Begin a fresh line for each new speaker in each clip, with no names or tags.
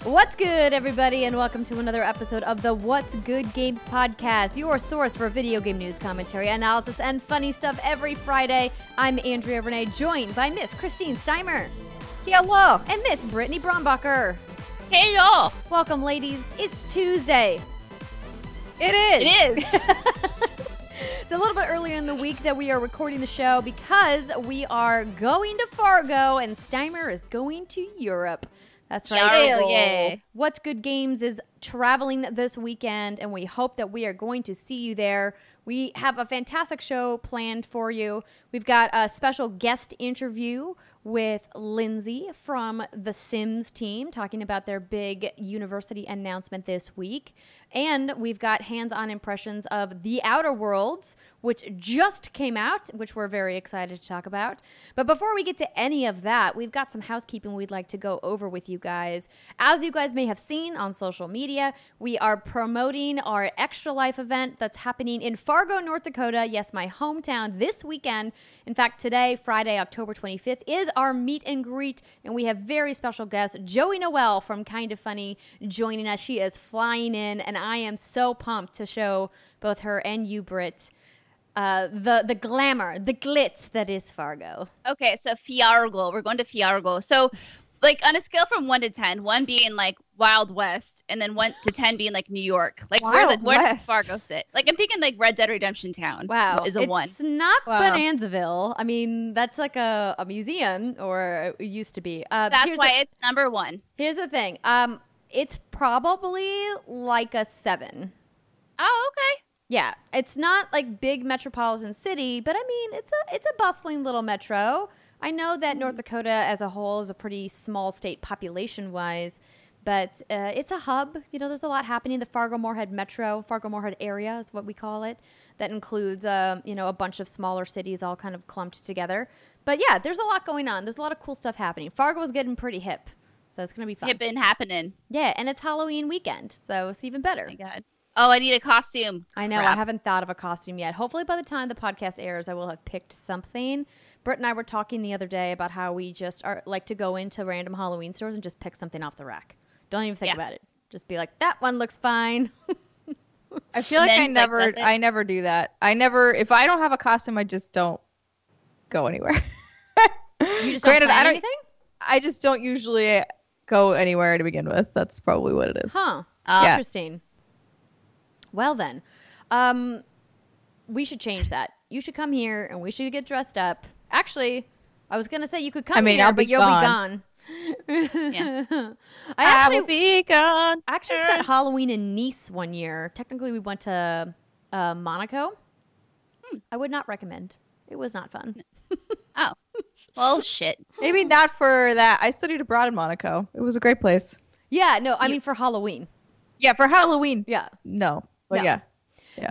What's good, everybody, and welcome to another episode of the What's Good Games podcast, your source for video game news, commentary, analysis, and funny stuff every Friday. I'm Andrea Renee, joined by Miss Christine Steimer.
Hello.
And Miss Brittany Brombacher.
Hey, y'all.
Welcome, ladies. It's Tuesday.
It is.
It is.
It's a little bit earlier in the week that we are recording the show because we are going to Fargo and Steimer is going to Europe. That's right.
Hell yeah.
What's Good Games is traveling this weekend, and we hope that we are going to see you there. We have a fantastic show planned for you. We've got a special guest interview with Lyndsay from the Sims team talking about their big university announcement this week. And we've got hands-on impressions of The Outer Worlds, which just came out, which we're very excited to talk about. But before we get to any of that, we've got some housekeeping we'd like to go over with you guys. As you guys may have seen on social media, we are promoting our Extra Life event that's happening in Fargo, North Dakota. Yes, my hometown this weekend. In fact, today, Friday, October 25th, is our meet and greet, and we have very special guest, Joey Noel from Kind of Funny, joining us. She is flying in, and I am so pumped to show both her and you, Britt, the glamour, the glitz that is Fargo.
Okay, so Fiargo. We're going to Fiargo. So, like, on a scale from 1 to 10, 1 being, like, Wild West, and then 1 to 10 being, like, New York. Like, where does Fargo sit? Like, I'm thinking, like, Red Dead Redemption Town.
Wow.
Is a 1.
It's not Bonanzaville. I mean, that's like a museum, or it used to be.
That's why it's number 1.
Here's the thing. It's probably like a 7.
Oh, okay.
Yeah, it's not like big metropolitan city, but I mean, it's a bustling little metro. I know that North Dakota as a whole is a pretty small state population-wise, but it's a hub. You know, there's a lot happening. The Fargo-Moorhead Metro, Fargo-Moorhead area is what we call it. That includes, you know, a bunch of smaller cities all kind of clumped together. But yeah, there's a lot going on. There's a lot of cool stuff happening. Fargo is getting pretty hip, so it's going to be fun.
Hippin' happening.
Yeah, and it's Halloween weekend, so it's even better.
Oh my God. Oh, I need a costume.
I know.
Crap.
I haven't thought of a costume yet. Hopefully by the time the podcast airs, I will have picked something. Britt and I were talking the other day about how we just like to go into random Halloween stores and just pick something off the rack. Don't even think about it. Just be like, that one looks fine.
I feel like I never do that. If I don't have a costume, I just don't go anywhere.
You just don't plan anything?
I just don't usually go anywhere to begin with. That's probably what it is.
Huh.
Yeah.
Interesting. Well then, we should change that. You should come here and we should get dressed up. Actually, I was going to say you could come here, but you'll be gone.
Yeah.
I will be gone.
I actually spent Halloween in Nice one year. Technically, we went to Monaco. I would not recommend. It was not fun.
Oh. Well, shit.
Maybe not for that. I studied abroad in Monaco. It was a great place.
Yeah, no, I mean for Halloween.
Yeah, for Halloween.
Yeah.
No. But
No.
yeah.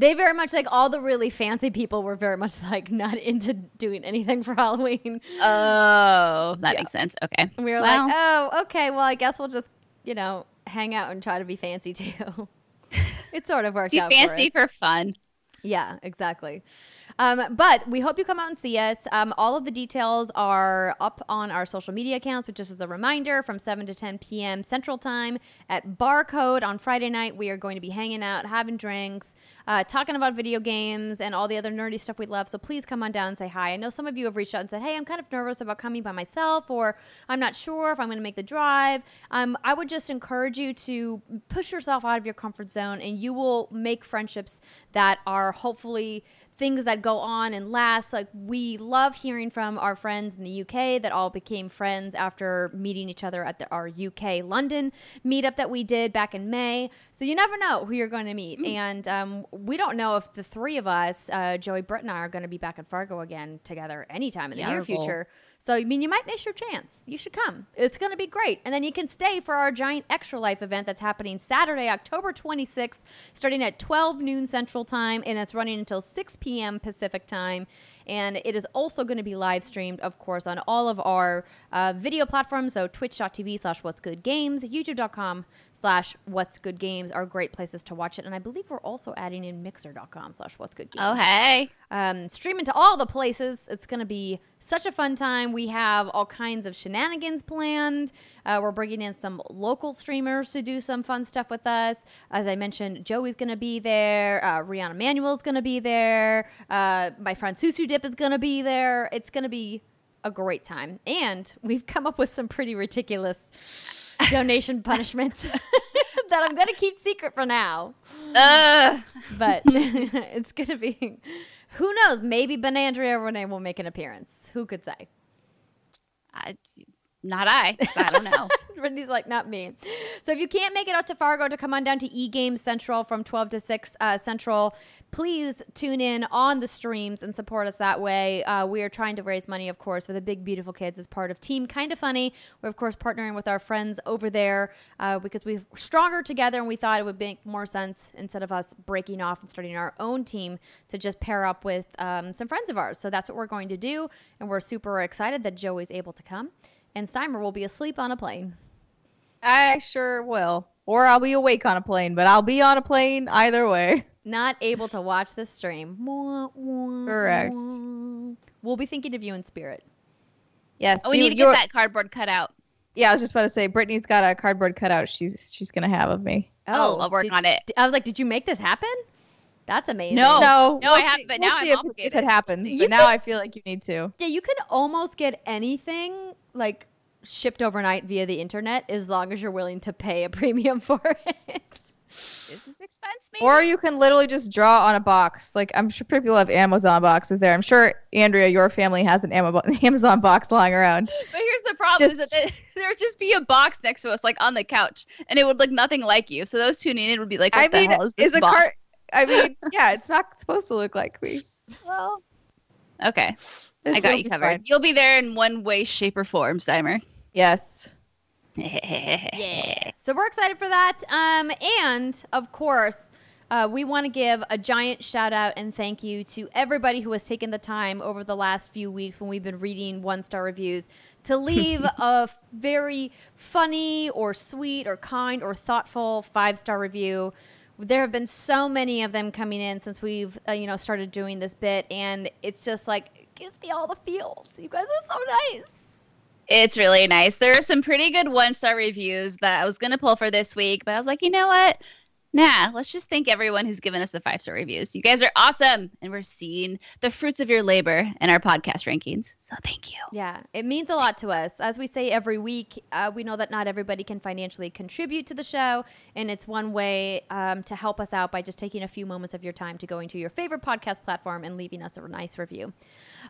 They very much, like, all the really fancy people were very much, like, not into doing anything for Halloween.
Oh, that makes sense. Okay.
And we were like, oh, okay, well, I guess we'll just, you know, hang out and try to be fancy, too. It sort of worked out
fancy for fun.
Yeah, exactly. But we hope you come out and see us. All of the details are up on our social media accounts, but just as a reminder, from 7 to 10 p.m. Central Time at Barcode on Friday night, we are going to be hanging out, having drinks, talking about video games and all the other nerdy stuff we love. So please come on down and say hi. I know some of you have reached out and said, hey, I'm kind of nervous about coming by myself, or I'm not sure if I'm going to make the drive. I would just encourage you to push yourself out of your comfort zone, and you will make friendships that are hopefully things that go on and last. Like, we love hearing from our friends in the UK that all became friends after meeting each other at our UK London meetup that we did back in May. So you never know who you're going to meet. And we don't know if the three of us, Joey, Britt, and I, are going to be back at Fargo again together anytime in the near future. So, I mean, you might miss your chance. You should come. It's going to be great. And then you can stay for our giant Extra Life event that's happening Saturday, October 26th, starting at 12 noon Central Time, and it's running until 6 p.m. Pacific Time. And it is also going to be live streamed, of course, on all of our video platforms. So twitch.tv/whatsgoodgames, youtube.com/whatsgoodgames are great places to watch it. And I believe we're also adding in mixer.com/whatsgoodgames.
Oh, hey.
Streaming to all the places. It's going to be such a fun time. We have all kinds of shenanigans planned. We're bringing in some local streamers to do some fun stuff with us. As I mentioned, Joey's going to be there. Rihanna Manuel's going to be there. My friend Susu Dip is going to be there. It's going to be a great time. And we've come up with some pretty ridiculous donation punishments that I'm going to keep secret for now. But it's going to be, who knows, maybe Ben Andrea or Renee will make an appearance. Who could say?
Not I. I don't know.
Brittany's like, not me. So if you can't make it out to Fargo to come on down to eGames Central from 12 to 6 Central, please tune in on the streams and support us that way. We are trying to raise money, of course, for the Big Beautiful Kids as part of Team Kinda Funny. We're, of course, partnering with our friends over there because we're stronger together, and we thought it would make more sense instead of us breaking off and starting our own team to just pair up with some friends of ours. So that's what we're going to do, and we're super excited that Joey's able to come. And Steimer will be asleep on a plane.
I sure will. Or I'll be awake on a plane, but I'll be on a plane either way.
Not able to watch the stream.
Correct.
We'll be thinking of you in spirit.
Yes.
Oh, we need to get that cardboard cut out.
Yeah, I was just about to say, Brittany's got a cardboard cutout she's going to have of me.
Oh, I'll work on it.
I was like, did you make this happen? That's amazing.
No,
I haven't, but now I'm obligated.
If it happens, but now I feel like you need to.
Yeah, you can almost get anything like shipped overnight via the internet as long as you're willing to pay a premium for it.
Is this expense, maybe?
Or you can literally just draw on a box. Like, I'm sure people have Amazon boxes there. I'm sure, Andrea, your family has an Amazon box lying around.
But here's the problem, is that there would just be a box next to us, like, on the couch, and it would look nothing like you. So those tuning in would be like, what the hell is this box?
Yeah, it's not supposed to look like me.
Well, okay. I got you covered. Fine. You'll be there in one way, shape, or form, Steimer.
Yes.
Yeah. So we're excited for that. And, of course, we want to give a giant shout out and thank you to everybody who has taken the time over the last few weeks when we've been reading 1-star reviews to leave a very funny or sweet or kind or thoughtful 5-star review. There have been so many of them coming in since we've, started doing this bit, and it's just like, it gives me all the feels. You guys are so nice.
It's really nice. There are some pretty good 1-star reviews that I was going to pull for this week, but I was like, you know what? Nah, let's just thank everyone who's given us the 5-star reviews. You guys are awesome, and we're seeing the fruits of your labor in our podcast rankings. So thank you.
Yeah, it means a lot to us. As we say every week, we know that not everybody can financially contribute to the show, and it's one way to help us out by just taking a few moments of your time to going to your favorite podcast platform and leaving us a nice review.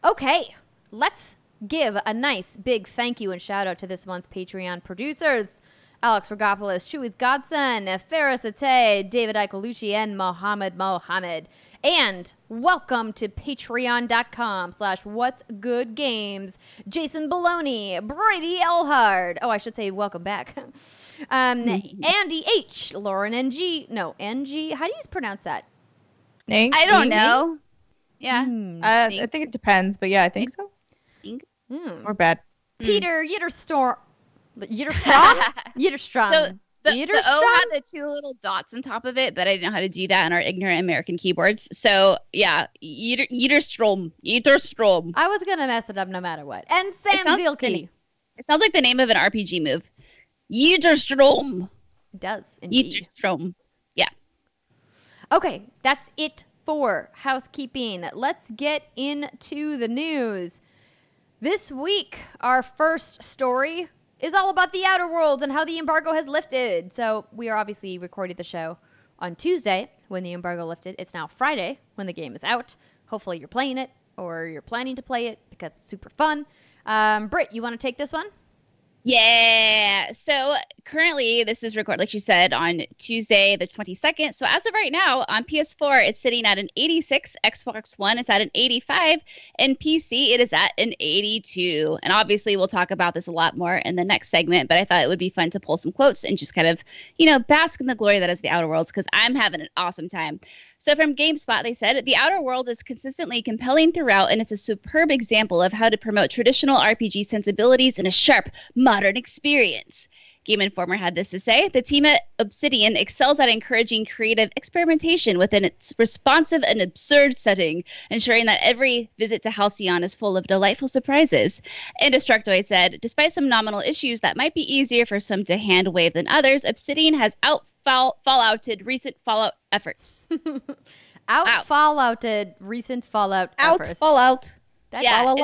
Okay, let's give a nice big thank you and shout out to this month's Patreon producers. Alex Rigopulos, Chewy's Godson, Faris Attieh, Dasvid Iacolucci, and Mohammed Mohammed. And welcome to patreon.com/whatsgoodgames, Jason Baloney, Brady Elhard. Oh, I should say welcome back. Andy H, Lauren NG. No, NG. How do you pronounce that?
I don't know. Yeah.
I think it depends, but yeah, I think so. Or bad.
Peter Yitterstrom. Yitterstrom.
So the O had the 2 little dots on top of it, but I didn't know how to do that on our ignorant American keyboards. So yeah, Yitterstrom.
I was gonna mess it up no matter what. And Sam Zielke.
It sounds like the name of an RPG move. Yitterstrom.
It does. Indeed.
Yitterstrom. Yeah.
Okay, that's it for housekeeping. Let's get into the news. This week, our first story is all about the Outer Worlds and how the embargo has lifted. So we are obviously recording the show on Tuesday when the embargo lifted. It's now Friday when the game is out. Hopefully you're playing it or you're planning to play it because it's super fun. Britt, you want to take this one?
Yeah. So currently, this is recorded, like you said, on Tuesday, the 22nd. So as of right now, on PS4, it's sitting at an 86. Xbox One, it's at an 85. And PC, it is at an 82. And obviously, we'll talk about this a lot more in the next segment. But I thought it would be fun to pull some quotes and just kind of, bask in the glory that is the Outer Worlds, because I'm having an awesome time. So from GameSpot, they said, the Outer World is consistently compelling throughout, and it's a superb example of how to promote traditional RPG sensibilities in a sharp, modern experience. Game Informer had this to say: the team at Obsidian excels at encouraging creative experimentation within its responsive and absurd setting, ensuring that every visit to Halcyon is full of delightful surprises. And Destructoid said, despite some nominal issues that might be easier for some to hand wave than others, Obsidian has fallouted recent Fallout efforts.
Fallouted recent Fallout efforts.
Fallout.
Yeah,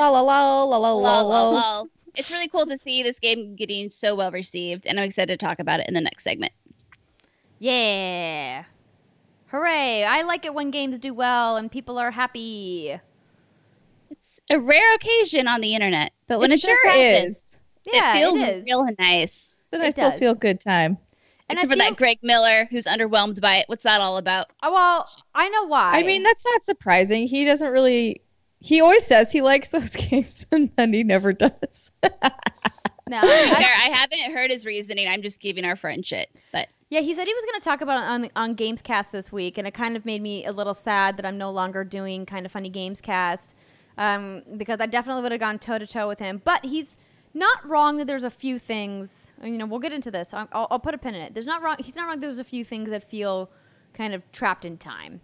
it's really cool to see this game getting so well received, and I'm excited to talk about it in the next segment.
Yeah. Hooray. I like it when games do well and people are happy.
It's a rare occasion on the internet, but when it
sure
happens,
yeah,
it feels
it is.
real nice.
Then I still feel good time.
And
Except for that Greg Miller who's underwhelmed by it. What's that all about?
Oh, well, I know why.
I mean, that's not surprising. He doesn't really... He always says he likes those games, and then he never does.
No, I haven't heard his reasoning. I'm just giving our friend shit. But
yeah, he said he was going to talk about it on Gamescast this week, and it kind of made me a little sad that I'm no longer doing Kind of Funny Gamescast, because I definitely would have gone toe-to-toe with him. But he's not wrong that there's a few things, we'll get into this. I'll put a pin in it. He's not wrong there's a few things that feel kind of trapped in time.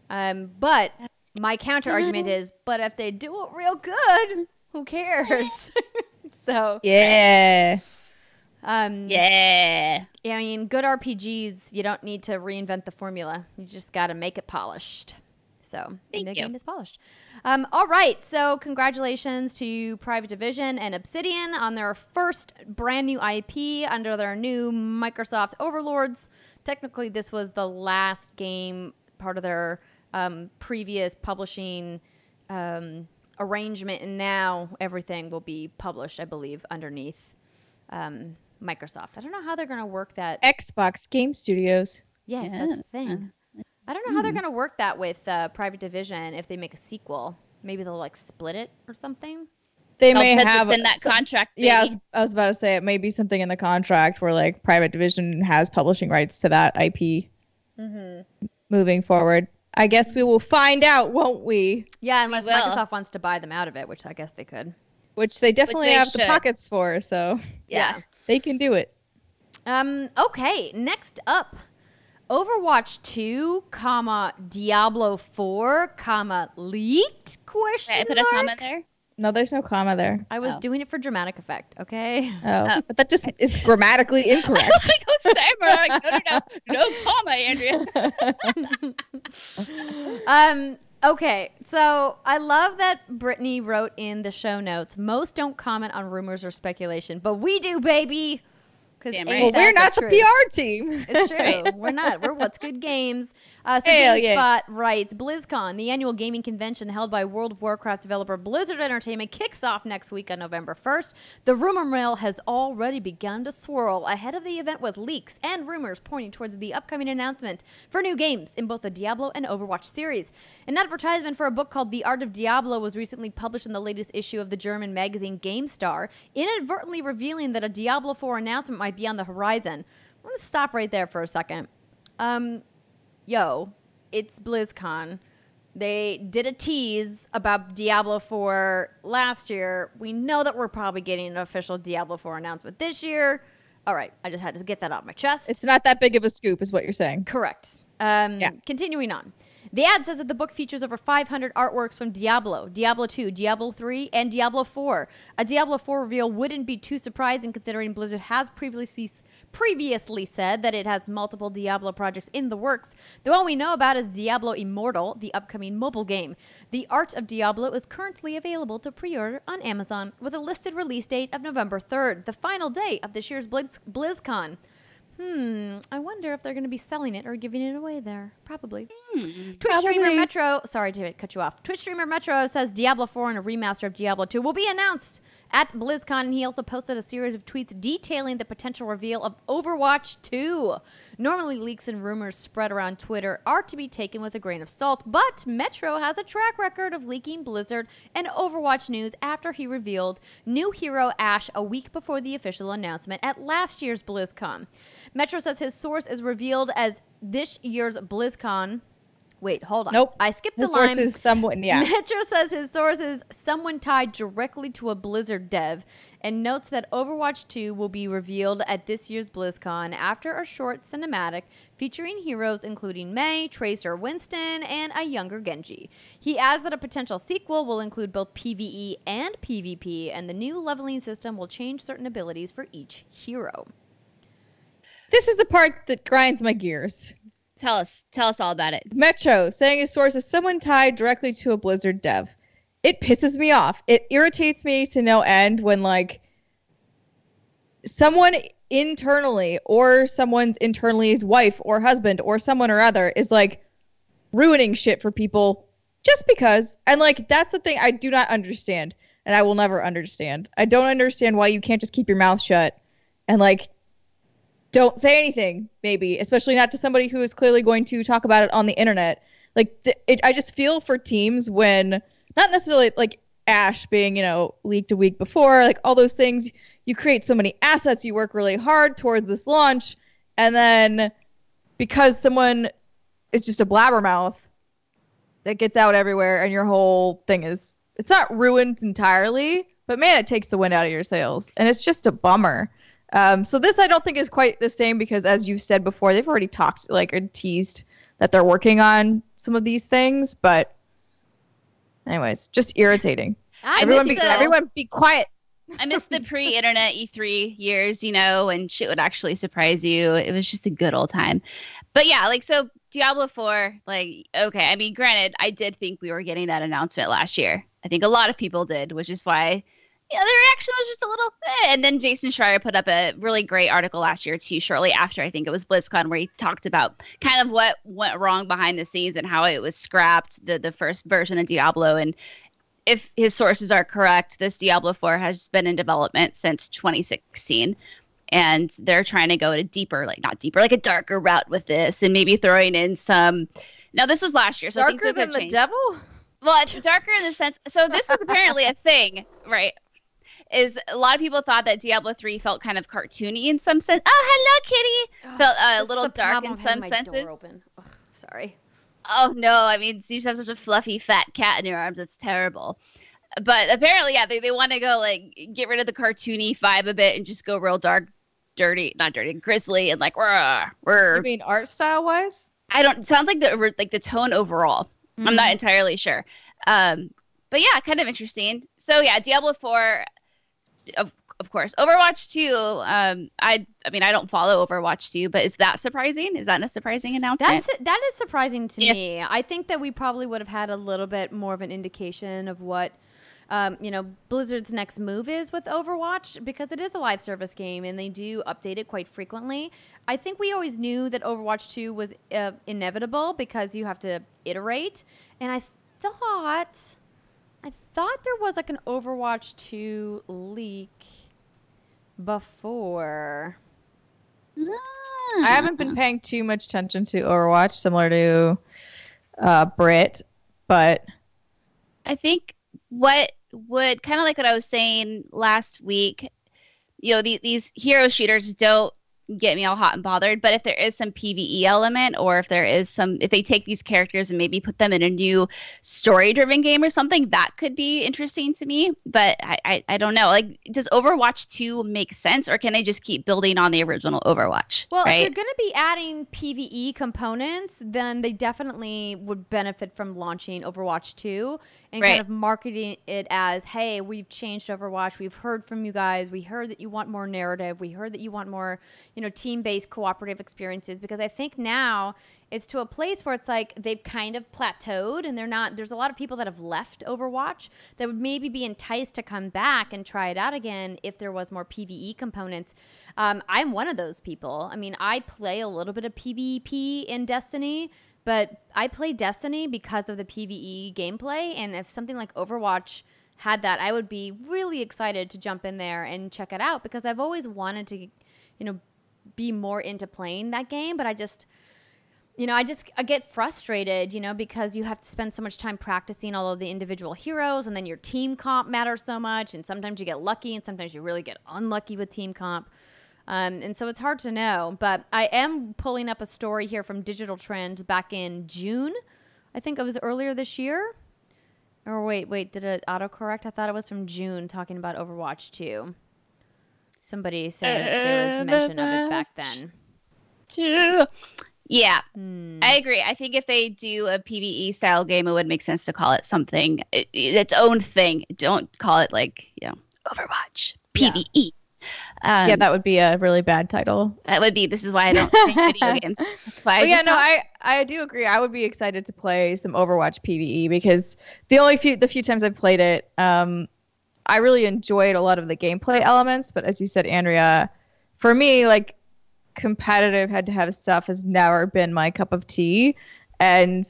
But my counter argument is, but if they do it real good, who cares? So
yeah.
Yeah.
I mean, good RPGs, you don't need to reinvent the formula. You just got to make it polished. So the game is polished. All right. So congratulations to Private Division and Obsidian on their first brand new IP under their new Microsoft overlords. Technically, this was the last game, part of their previous publishing arrangement, and now everything will be published, I believe, underneath Microsoft. I don't know how they're going to work that.
Xbox Game Studios.
Yes, that's the thing. I don't know how they're going to work that with Private Division if they make a sequel. Maybe they'll like split it or something.
They may have
in that contract. Maybe.
Yeah, I was about to say it may be something in the contract where like Private Division has publishing rights to that IP moving forward. I guess we will find out, won't we?
Yeah, unless Microsoft wants to buy them out of it, which I guess they could.
Which they definitely have the pockets for, so
yeah,
they can do it.
Okay, next up, Overwatch 2, Diablo 4, leaked? Question
I put a comma there.
No, there's no comma there.
I was doing it for dramatic effect, okay?
Oh, but that just is grammatically incorrect.
No comma, Andrea.
Okay, so I love that Brittany wrote in the show notes, most don't comment on rumors or speculation, but we do, baby.
Well, we're not the PR team.
It's true. We're not. We're What's Good Games. So GameSpot writes, BlizzCon, the annual gaming convention held by World of Warcraft developer Blizzard Entertainment, kicks off next week on November 1st. The rumor mill has already begun to swirl ahead of the event with leaks and rumors pointing towards the upcoming announcement for new games in both the Diablo and Overwatch series. An advertisement for a book called The Art of Diablo was recently published in the latest issue of the German magazine GameStar, inadvertently revealing that a Diablo 4 announcement might be on the horizon. I'm going to stop right there for a second. It's BlizzCon. They did a tease about Diablo 4 last year. We know that we're probably getting an official Diablo 4 announcement this year. All right, I just had to get that off my chest.
It's not that big of a scoop is what you're saying.
Correct. Continuing on. The ad says that the book features over 500 artworks from Diablo, Diablo 2, Diablo 3, and Diablo 4. A Diablo 4 reveal wouldn't be too surprising considering Blizzard has previously said that it has multiple Diablo projects in the works. The one we know about is Diablo Immortal, the upcoming mobile game. The Art of Diablo is currently available to pre-order on Amazon with a listed release date of November 3rd, the final day of this year's BlizzCon. I wonder if they're going to be selling it or giving it away there. Probably. Twitch streamer Metro, sorry to cut you off. Twitch streamer Metro says Diablo 4 and a remaster of Diablo 2 will be announced at BlizzCon, and he also posted a series of tweets detailing the potential reveal of Overwatch 2. Normally, leaks and rumors spread around Twitter are to be taken with a grain of salt, but Metro has a track record of leaking Blizzard and Overwatch news after he revealed new hero Ashe a week before the official announcement at last year's BlizzCon. Metro says his source is revealed as this year's BlizzCon. Wait, hold on.
Nope.
I skipped the
His
line.
source is someone, yeah.
Metro says his source is someone tied directly to a Blizzard dev and notes that Overwatch 2 will be revealed at this year's BlizzCon after a short cinematic featuring heroes including Mei, Tracer, Winston, and a younger Genji. He adds that a potential sequel will include both PvE and PvP, and the new leveling system will change certain abilities for each hero.
This is the part that grinds my gears.
Tell us all about it.
Metro saying his source is someone tied directly to a Blizzard dev. It pisses me off. It irritates me to no end when, like, someone internally or someone's internally's wife or husband or someone or other is, like, ruining shit for people just because. And, like, that's the thing I do not understand, and I will never understand. I don't understand why you can't just keep your mouth shut and, like, don't say anything, maybe, especially not to somebody who is clearly going to talk about it on the internet. Like, I just feel for teams when, not necessarily like Ashe being, leaked a week before, like all those things, you create so many assets, you work really hard towards this launch, and then because someone is just a blabbermouth, that gets out everywhere, and your whole thing is, it's not ruined entirely, but man, it takes the wind out of your sails, and it's just a bummer. So this I don't think is quite the same because, as you said before, they've already talked or teased that they're working on some of these things. But anyways, just irritating. Everyone be quiet.
I miss the pre-internet E3 years, and shit would actually surprise you. It was just a good old time. But yeah, so Diablo 4, okay. I mean, granted, I did think we were getting that announcement last year. I think a lot of people did, which is why the reaction was just a little And then Jason Schreier put up a really great article last year, too, shortly after, I think it was BlizzCon, where he talked about kind of what went wrong behind the scenes and how it was scrapped, the first version of Diablo. And if his sources are correct, this Diablo 4 has been in development since 2016. And they're trying to go a deeper, not deeper, a darker route with this, and maybe throwing in some. Now, this was last year, so
darker than the devil?
Well, darker in the sense. So this was apparently a thing, right? Is a lot of people thought that Diablo 3 felt kind of cartoony in some sense. Oh, hello, kitty. Felt a little dark in some senses.
Ugh, sorry.
Oh, no. I mean, you have such a fluffy, fat cat in your arms. It's terrible. But apparently, yeah, they want to go, get rid of the cartoony vibe a bit and just go real dark, not dirty, grisly, and
You mean art style-wise?
It sounds like the tone overall. I'm not entirely sure. But yeah, kind of interesting. So yeah, Diablo 4... Of course, Overwatch 2. I mean, I don't follow Overwatch 2, but is that surprising? Is that a surprising announcement?
That is surprising to me. I think that we probably would have had a little bit more of an indication of what, Blizzard's next move is with Overwatch, because it is a live service game and they do update it quite frequently. I think we always knew that Overwatch 2 was inevitable because you have to iterate, and I thought there was an Overwatch 2 leak before.
I haven't been paying too much attention to Overwatch, similar to Britt, but
I think what would kind of like what I was saying last week, these hero shooters don't get me all hot and bothered, but if there is some PvE element, or if they take these characters and maybe put them in a new story-driven game or something, that could be interesting to me. But I don't know. Does Overwatch 2 make sense, or can they just keep building on the original Overwatch?
Well,
right?
If they're going to be adding PvE components, then they definitely would benefit from launching Overwatch 2 and kind of marketing it as, hey, we've changed Overwatch. We've heard from you guys. We heard that you want more narrative. We heard that you want more team-based cooperative experiences, because I think now it's to a place where it's they've kind of plateaued, and there's a lot of people that have left Overwatch that would maybe be enticed to come back and try it out again if there was more PvE components. I'm one of those people. I mean, I play a little bit of PvP in Destiny, but I play Destiny because of the PvE gameplay, and if something like Overwatch had that, I would be really excited to jump in there and check it out, because I've always wanted to, be more into playing that game. But I get frustrated, because you have to spend so much time practicing all of the individual heroes, and then your team comp matters so much, and sometimes you get lucky and sometimes you really get unlucky with team comp. And so it's hard to know. But I am pulling up a story here from Digital Trends back in June. I think it was earlier this year. Or wait, did it autocorrect? I thought it was from June, talking about Overwatch 2. Somebody said there was mention of it back then.
Yeah, I agree. I think if they do a PvE style game, it would make sense to call it something, its own thing. Don't call it Overwatch PvE.
Yeah, that would be a really bad title.
That would be. This is why I don't play video games. That's why
I do agree. I would be excited to play some Overwatch PvE, because the few times I've played it, I really enjoyed a lot of the gameplay elements. But as you said, Andrea, for me, like, competitive head-to-head stuff has never been my cup of tea. And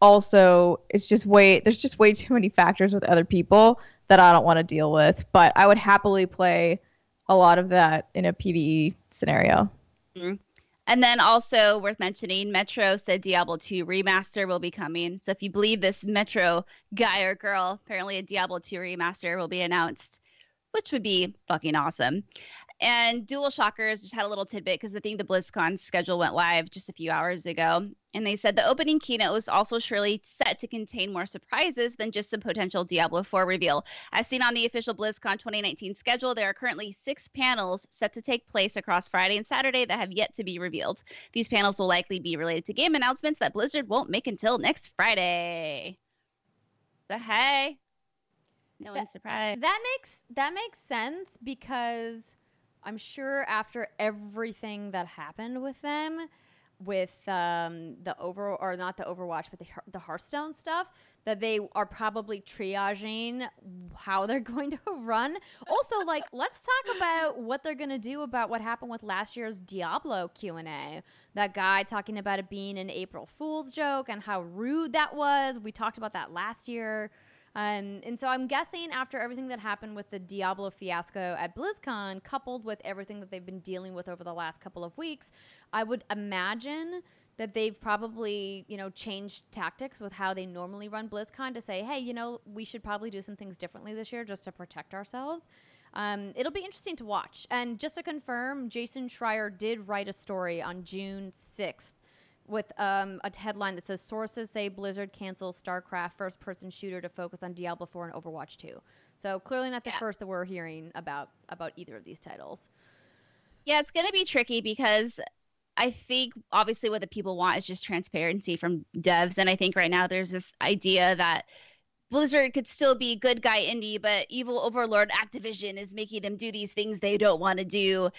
also, there's just way too many factors with other people that I don't want to deal with. But I would happily play a lot of that in a PvE scenario.
Mm-hmm. And then also worth mentioning, Metro said Diablo 2 remaster will be coming. So if you believe this Metro guy or girl, apparently a Diablo 2 remaster will be announced, which would be fucking awesome. And Dual Shockers just had a little tidbit, because I think the BlizzCon schedule went live just a few hours ago. And they said the opening keynote was also surely set to contain more surprises than just a potential Diablo 4 reveal. As seen on the official BlizzCon 2019 schedule, there are currently 6 panels set to take place across Friday and Saturday that have yet to be revealed. These panels will likely be related to game announcements that Blizzard won't make until next Friday. So hey, no one's surprised.
That makes sense, because I'm sure after everything that happened with them, with not the Overwatch, but the Hearthstone stuff, that they are probably triaging how they're going to run. Also, like, let's talk about what they're going to do about what happened with last year's Diablo Q&A. That guy talking about it being an April Fool's joke and how rude that was. We talked about that last year. And so I'm guessing after everything that happened with the Diablo fiasco at BlizzCon, coupled with everything that they've been dealing with over the last couple of weeks, I would imagine that they've probably, changed tactics with how they normally run BlizzCon to say, hey, we should probably do some things differently this year just to protect ourselves. It'll be interesting to watch. And just to confirm, Jason Schreier did write a story on June 6th with a headline that says, sources say Blizzard cancels StarCraft first-person shooter to focus on Diablo 4 and Overwatch 2. So clearly not the first that we're hearing about either of these titles.
Yeah, it's going to be tricky, because I think obviously what the people want is just transparency from devs. And I think right now there's this idea that Blizzard could still be good guy indie, but evil overlord Activision is making them do these things they don't want to do.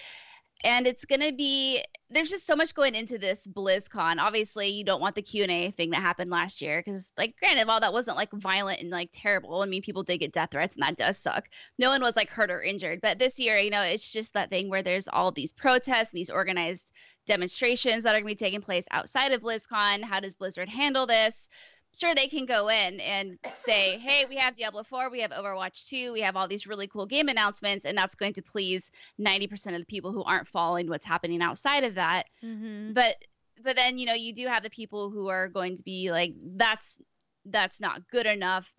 And it's going to be, there's just so much going into this BlizzCon. Obviously, you don't want the Q&A thing that happened last year, because, like, granted, while that wasn't, like, violent and, like, terrible, I mean, people did get death threats, and that does suck. No one was, like, hurt or injured. But this year, it's just that thing where there's all these protests and these organized demonstrations that are going to be taking place outside of BlizzCon. How does Blizzard handle this? Sure, they can go in and say, hey, we have Diablo 4, we have Overwatch 2, we have all these really cool game announcements, and that's going to please 90% of the people who aren't following what's happening outside of that. Mm-hmm. But then, you do have the people who are going to be like, that's not good enough,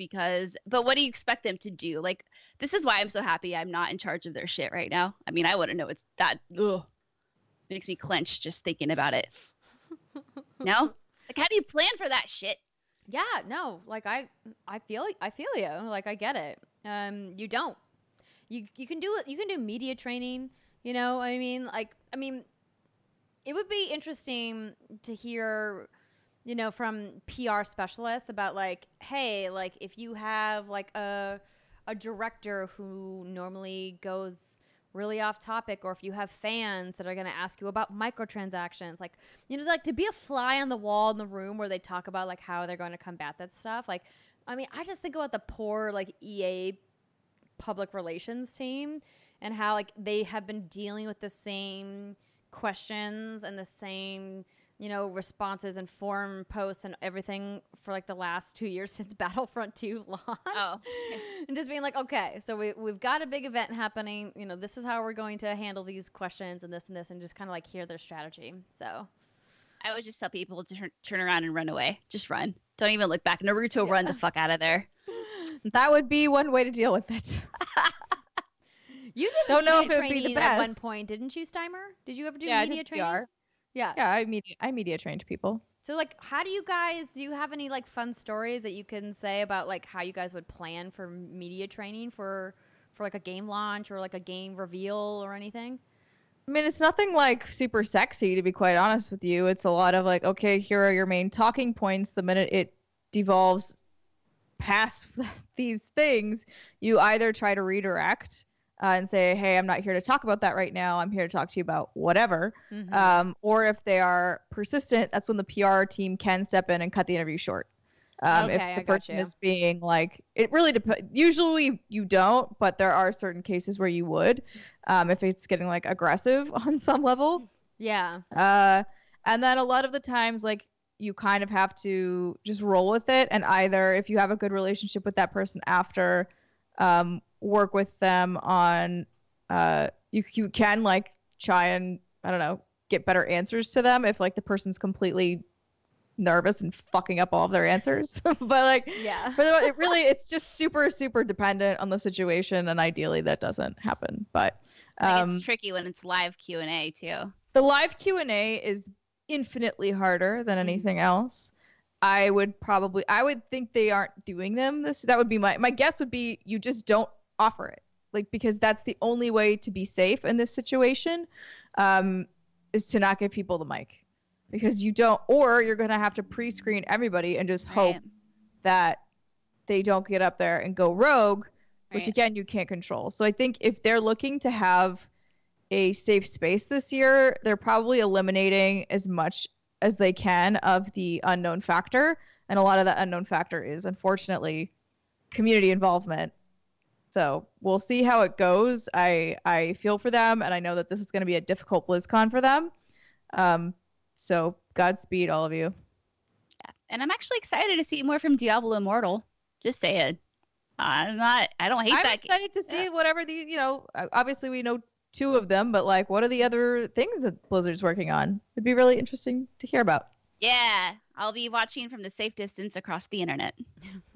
but what do you expect them to do? Like, this is why I'm so happy I'm not in charge of their shit right now. I mean, I wouldn't know it's that, makes me clench just thinking about it. No? Like, how do you plan for that shit?
Yeah, no, like I feel you. Like, I get it. You don't. You can do it. You can do media training. I mean, it would be interesting to hear, from PR specialists about, like, hey, like, if you have like a director who normally goes really off topic, or if you have fans that are going to ask you about microtransactions, like, like, to be a fly on the wall in the room where they talk about, like, how they're going to combat that stuff. Like, I mean, I just think about the poor, like, EA public relations team, and how, like, they have been dealing with the same questions and the same responses and forum posts and everything for like the last 2 years since Battlefront 2 launched.
Oh.
And just being like, okay, so we've got a big event happening. This is how we're going to handle these questions and this, and just kind of like hear their strategy. So
I would just tell people to turn around and run away. Just run. Don't even look back. Naruto, run the fuck out of there.
That would be one way to deal with it.
You did
Don't know if
media
it would be the
training at one
best.
point, didn't you, Steimer? Did you ever do
Yeah,
media
I did
training?
PR.
Yeah.
Yeah, I media trained people.
So like, how do you have any like fun stories that you can say about like how you guys would plan for media training for like a game launch or like a game reveal or anything?
I mean, it's nothing like super sexy, to be quite honest with you. It's a lot of like, okay, here are your main talking points. The minute it devolves past these things, you either try to redirect and say, hey, I'm not here to talk about that right now. I'm here to talk to you about whatever. Mm-hmm. Or if they are persistent, that's when the PR team can step in and cut the interview short. If the person is being like, it really depends. Usually you don't, but there are certain cases where you would, if it's getting like aggressive on some level.
Yeah.
And then a lot of the times, like, you kind of have to just roll with it. And either if you have a good relationship with that person after, work with them on, you can like try and, I don't know, get better answers to them if like the person's completely nervous and fucking up all of their answers. But like,
yeah,
it's just super, super dependent on the situation. And ideally that doesn't happen. But
it's tricky when it's live Q&A too.
The live Q&A is infinitely harder than anything else. I would think they aren't doing them. That would be my guess would be you just don't offer it. Like, because that's the only way to be safe in this situation, is to not give people the mic. Because you don't, or you're going to have to pre-screen everybody and just hope that they don't get up there and go rogue, which again, you can't control. So I think if they're looking to have a safe space this year, they're probably eliminating as much as they can of the unknown factor. And a lot of that unknown factor is, unfortunately, community involvement. So we'll see how it goes. I feel for them, and I know that this is going to be a difficult BlizzCon for them. So Godspeed, all of you.
Yeah. And I'm actually excited to see more from Diablo Immortal. Just saying. I don't hate that.
I'm excited to see whatever obviously we know 2 of them, but like, what are the other things that Blizzard's working on? It'd be really interesting to hear about.
Yeah, I'll be watching from the safe distance across the internet.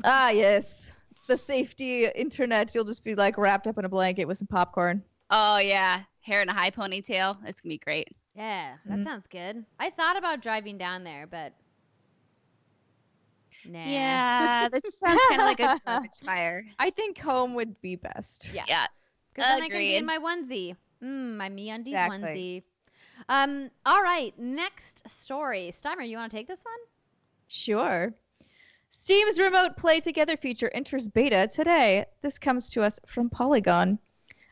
Ah, yes. The safety internet. You'll just be like wrapped up in a blanket with some popcorn.
Oh, yeah. Hair in a high ponytail. It's going to be great.
Yeah, that sounds good. I thought about driving down there, but nah.
Yeah, that just sounds kind of like a garbage fire.
I think home would be best.
Yeah. Because then I can be in my onesie. My MeUndies onesie. All right, next story. Steimer, you want to take this one?
Sure. Steam's Remote Play Together feature enters beta today. This comes to us from Polygon.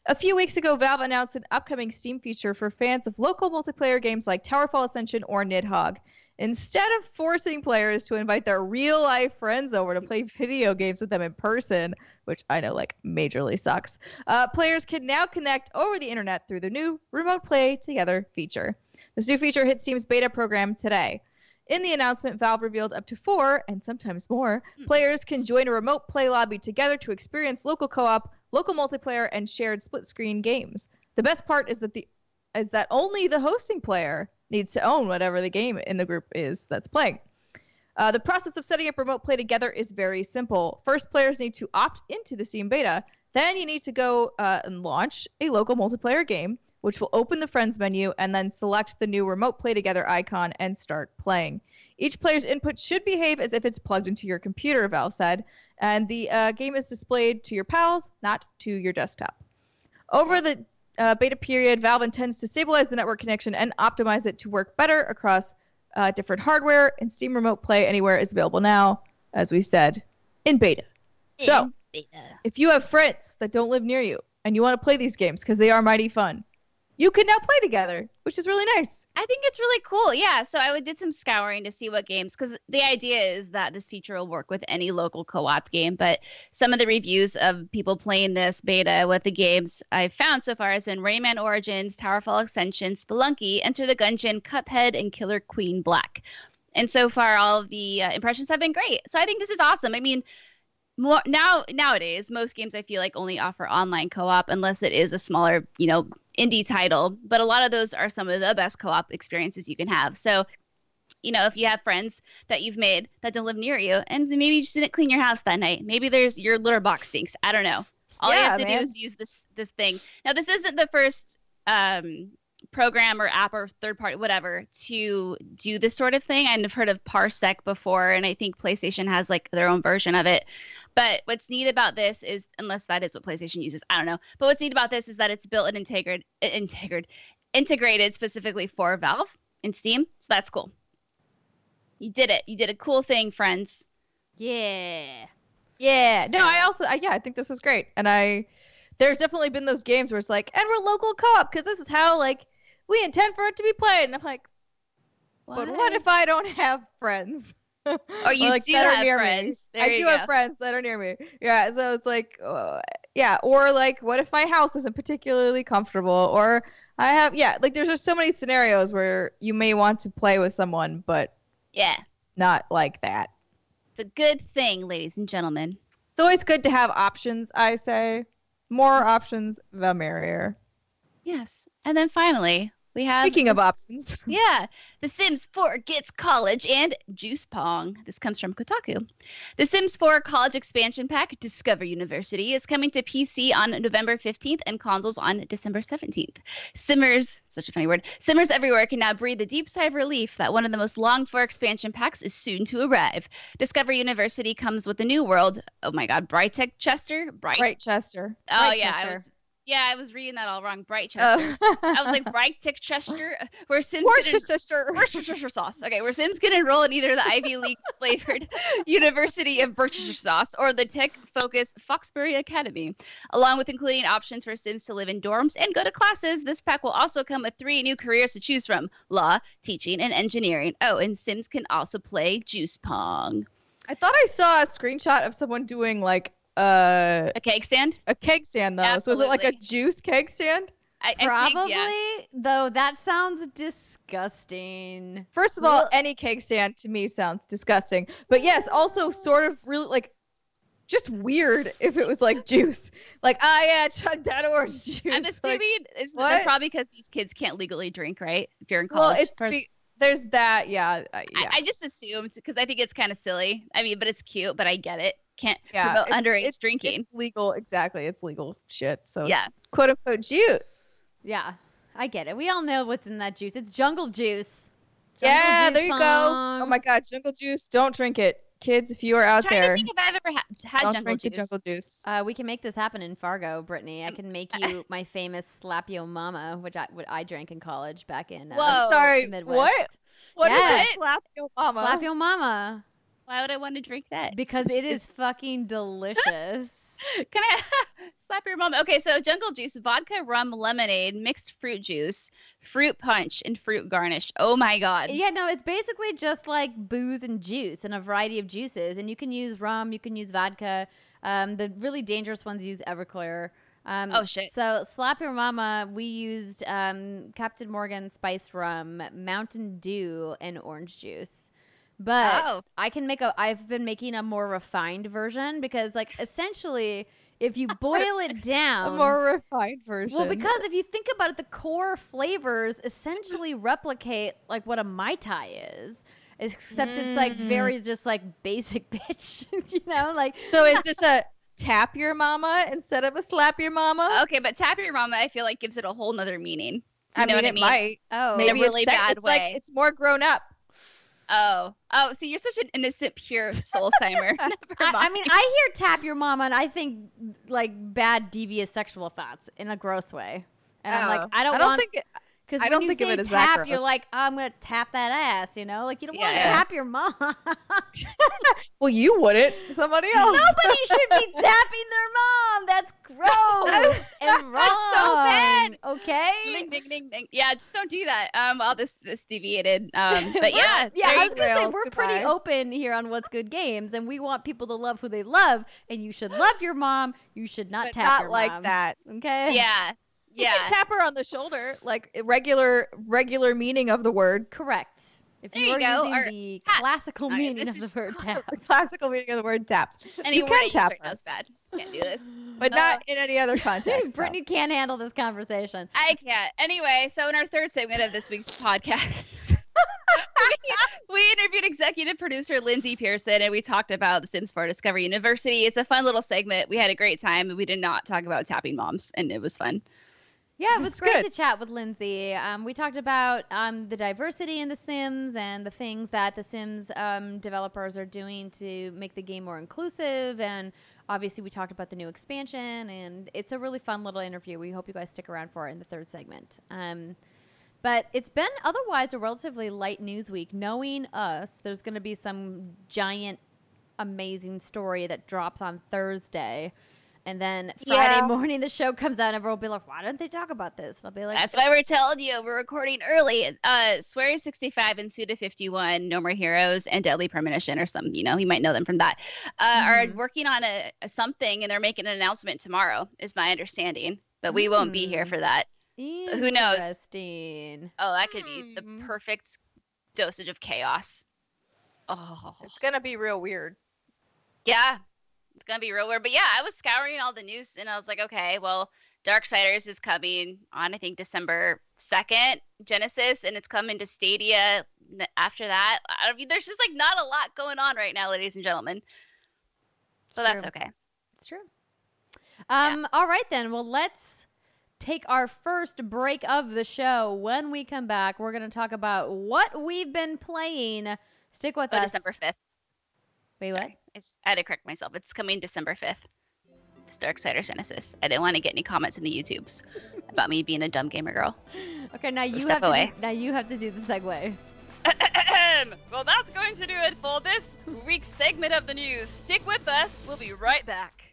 A few weeks ago, Valve announced an upcoming Steam feature for fans of local multiplayer games like Towerfall Ascension or Nidhogg. Instead of forcing players to invite their real-life friends over to play video games with them in person, which I know, like, majorly sucks, players can now connect over the internet through the new Remote Play Together feature. This new feature hit Steam's beta program today. In the announcement, Valve revealed up to 4, and sometimes more, players can join a remote play lobby together to experience local co-op, local multiplayer, and shared split-screen games. The best part is that only the hosting player needs to own whatever the game in the group is that's playing. The process of setting up remote play together is very simple. First, players need to opt into the Steam beta. Then you need to go and launch a local multiplayer game, which will open the Friends menu and then select the new Remote Play Together icon and start playing. Each player's input should behave as if it's plugged into your computer, Valve said, and the game is displayed to your pals, not to your desktop. Over the beta period, Valve intends to stabilize the network connection and optimize it to work better across different hardware, and Steam Remote Play Anywhere is available now, as we said, in beta. If you have friends that don't live near you and you want to play these games because they are mighty fun, you can now play together, which is really nice.
I think it's really cool. Yeah. So I did some scouring to see what games, because the idea is that this feature will work with any local co-op game. But some of the reviews of people playing this beta with the games I've found so far has been Rayman Origins, Towerfall Ascension, Spelunky, Enter the Gungeon, Cuphead, and Killer Queen Black. And so far, all of the impressions have been great. So I think this is awesome. I mean, nowadays, most games I feel like only offer online co-op unless it is a smaller, indie title. But a lot of those are some of the best co-op experiences you can have. So, if you have friends that you've made that don't live near you, and maybe you just didn't clean your house that night, maybe your litter box stinks. I don't know. All you have to do is use this thing. Now, this isn't the first program or app or third party, whatever, to do this sort of thing. I've heard of Parsec before, and I think PlayStation has like their own version of it. But what's neat about this is, unless that is what PlayStation uses, I don't know. But what's neat about this is that it's built and integrated specifically for Valve and Steam. So that's cool. You did it. You did a cool thing, friends.
Yeah.
Yeah. No, I think this is great. And there's definitely been those games where it's like, and we're local co-op because this is how like we intend for it to be played. And I'm like, but what if I don't have friends?
Or you do have friends.
I do have friends that are near me. Yeah, so it's like, or like, what if my house isn't particularly comfortable? Or there's just so many scenarios where you may want to play with someone, but not like that.
It's a good thing, ladies and gentlemen.
It's always good to have options, I say. More options, the merrier.
Yes. And then finally, we have...
Speaking of options.
Yeah. The Sims 4 gets college and Juice Pong. This comes from Kotaku. The Sims 4 college expansion pack, Discover University, is coming to PC on November 15th and consoles on December 17th. Simmers, such a funny word, Simmers everywhere can now breathe a deep sigh of relief that one of the most longed-for expansion packs is soon to arrive. Discover University comes with a new world. Oh my god, Brightchester?
Brightchester.
Oh yeah, I was reading that all wrong. Brightchester. I was like Brightchester, where Sims Worcestershire sauce. Okay, where Sims can enroll in either the Ivy League flavored University of Worcestershire sauce or the tech-focused Foxbury Academy. Along with including options for Sims to live in dorms and go to classes, this pack will also come with 3 new careers to choose from: law, teaching, and engineering. Oh, and Sims can also play Juice Pong.
I thought I saw a screenshot of someone doing like
a keg stand?
A keg stand, though.
Absolutely.
So is it like a juice keg stand?
Probably, though that sounds disgusting.
First of all, any keg stand to me sounds disgusting. But yes, also sort of really like just weird if it was like juice. Like, chug that orange juice.
I'm assuming it's probably because these kids can't legally drink, right? If you're in college.
Well, there's that, yeah.
I just assumed, because I think it's kind of silly. I mean, but it's cute, but I get it. Can't promote underage drinking.
It's legal, exactly. It's legal shit. So
quote
unquote juice.
Yeah, I get it. We all know what's in that juice. It's jungle juice.
There you go. Oh my god, jungle juice. Don't drink it. Kids, if you are out there.
I think if I've ever had jungle juice.
We can make this happen in Fargo, Brittany. I can make you my famous Slap Yo Mama, which I drank in college back in Midwest.
What is it? Slap Yo Mama.
Slap Yo Mama.
Why would I want to drink that?
Because it is fucking delicious.
Can I slap your mom? Okay, so jungle juice, vodka, rum, lemonade, mixed fruit juice, fruit punch, and fruit garnish. Oh my god.
Yeah, no, it's basically just like booze and juice and a variety of juices. And you can use rum, you can use vodka. The really dangerous ones use Everclear.
Oh shit.
So Slap Your Mama, we used Captain Morgan spiced rum, Mountain Dew, and orange juice. But I've been making a more refined version because, like, essentially, if you boil it down,
a more refined version.
Well, because if you think about it, the core flavors essentially replicate like what a Mai Tai is, except it's like very just like basic bitch, like.
So is this a tap your mama instead of a slap your mama?
Okay, but tap your mama, I feel like gives it a whole nother meaning.
I mean, it might.
Oh,
maybe
in a really bad way.
Like, it's more grown up.
Oh, so you're such an innocent, pure soul, Steimer.
I mean, I hear tap your mama and I think like bad, devious sexual thoughts in a gross way. And I'm like, I don't think Because
I
when
don't
you
think of
say
it as that
tap,
gross.
you're like, I'm going to tap that ass, you know? Like, you don't want to
Yeah.
tap your mom.
Well, you wouldn't. Somebody else.
Nobody should be tapping their mom. That's gross and wrong.
That's so bad.
Okay?
Ding, ding, ding, ding. Yeah, just don't do that. All this deviated. But yeah.
Yeah,
there
I
you
was going to say,
go.
we're pretty
Goodbye.
open here on What's Good Games, and we want people to love who they love, and you should love your mom. You should not
But
tap
not
your
like
mom.
that.
Okay?
Yeah.
You
Yeah.
can tap her on the shoulder, like regular meaning of the word.
Correct. If
There
you
you
are
go.
using
Or
the
tap.
classical
All right,
meaning
this
of
is-
the word tap.
The classical meaning of the word tap.
Any
You
word
can
I use
tap
right
her.
now is bad. Can't do this.
But not in any other context. so.
Brittany can't handle this conversation.
I can't. Anyway, so in our third segment of this week's podcast, we interviewed executive producer Lyndsay Pearson, and we talked about The Sims 4 Discovery University. It's a fun little segment. We had a great time, and we did not talk about tapping moms, and it was fun.
Yeah, it was
That's
great
good.
to chat with Lyndsay. We talked about the diversity in The Sims and the things that The Sims developers are doing to make the game more inclusive. And obviously, we talked about the new expansion. And it's a really fun little interview. We hope you guys stick around for it in the third segment. But it's been otherwise a relatively light news week. Knowing us, there's going to be some giant, amazing story that drops on Thursday. And then Friday morning, the show comes out, and everyone will be like, why didn't they talk about this? And I'll be like,
That's why we're telling you we're recording early. Sweary 65 and Suda 51, No More Heroes, and Deadly Premonition, or some, you might know them from that, are working on a something, and they're making an announcement tomorrow, is my understanding. But we won't be here for that. Who knows?
Interesting.
Oh, that could be the perfect dosage of chaos. Oh,
It's gonna be real weird.
yeah. It's going to be real weird. But yeah, I was scouring all the news, and I was like, okay, well, Darksiders is coming on, I think, December 2nd, Genesis, and it's coming to Stadia after that. I mean, there's just, like, not a lot going on right now, ladies and gentlemen. So that's
True.
okay.
It's true. All right, then. Well, let's take our first break of the show. When we come back, we're going to talk about what we've been playing. Stick with us.
December 5th.
Wait,
Sorry. I had to correct myself. It's coming December 5th. It's Darksiders Genesis. I didn't want to get any comments in the YouTubes about me being a dumb gamer girl.
what? Okay, now you
step
have
away.
now you have to do the segue.
Well, that's going to do it for this week's segment of the news. Stick with us. We'll be right back.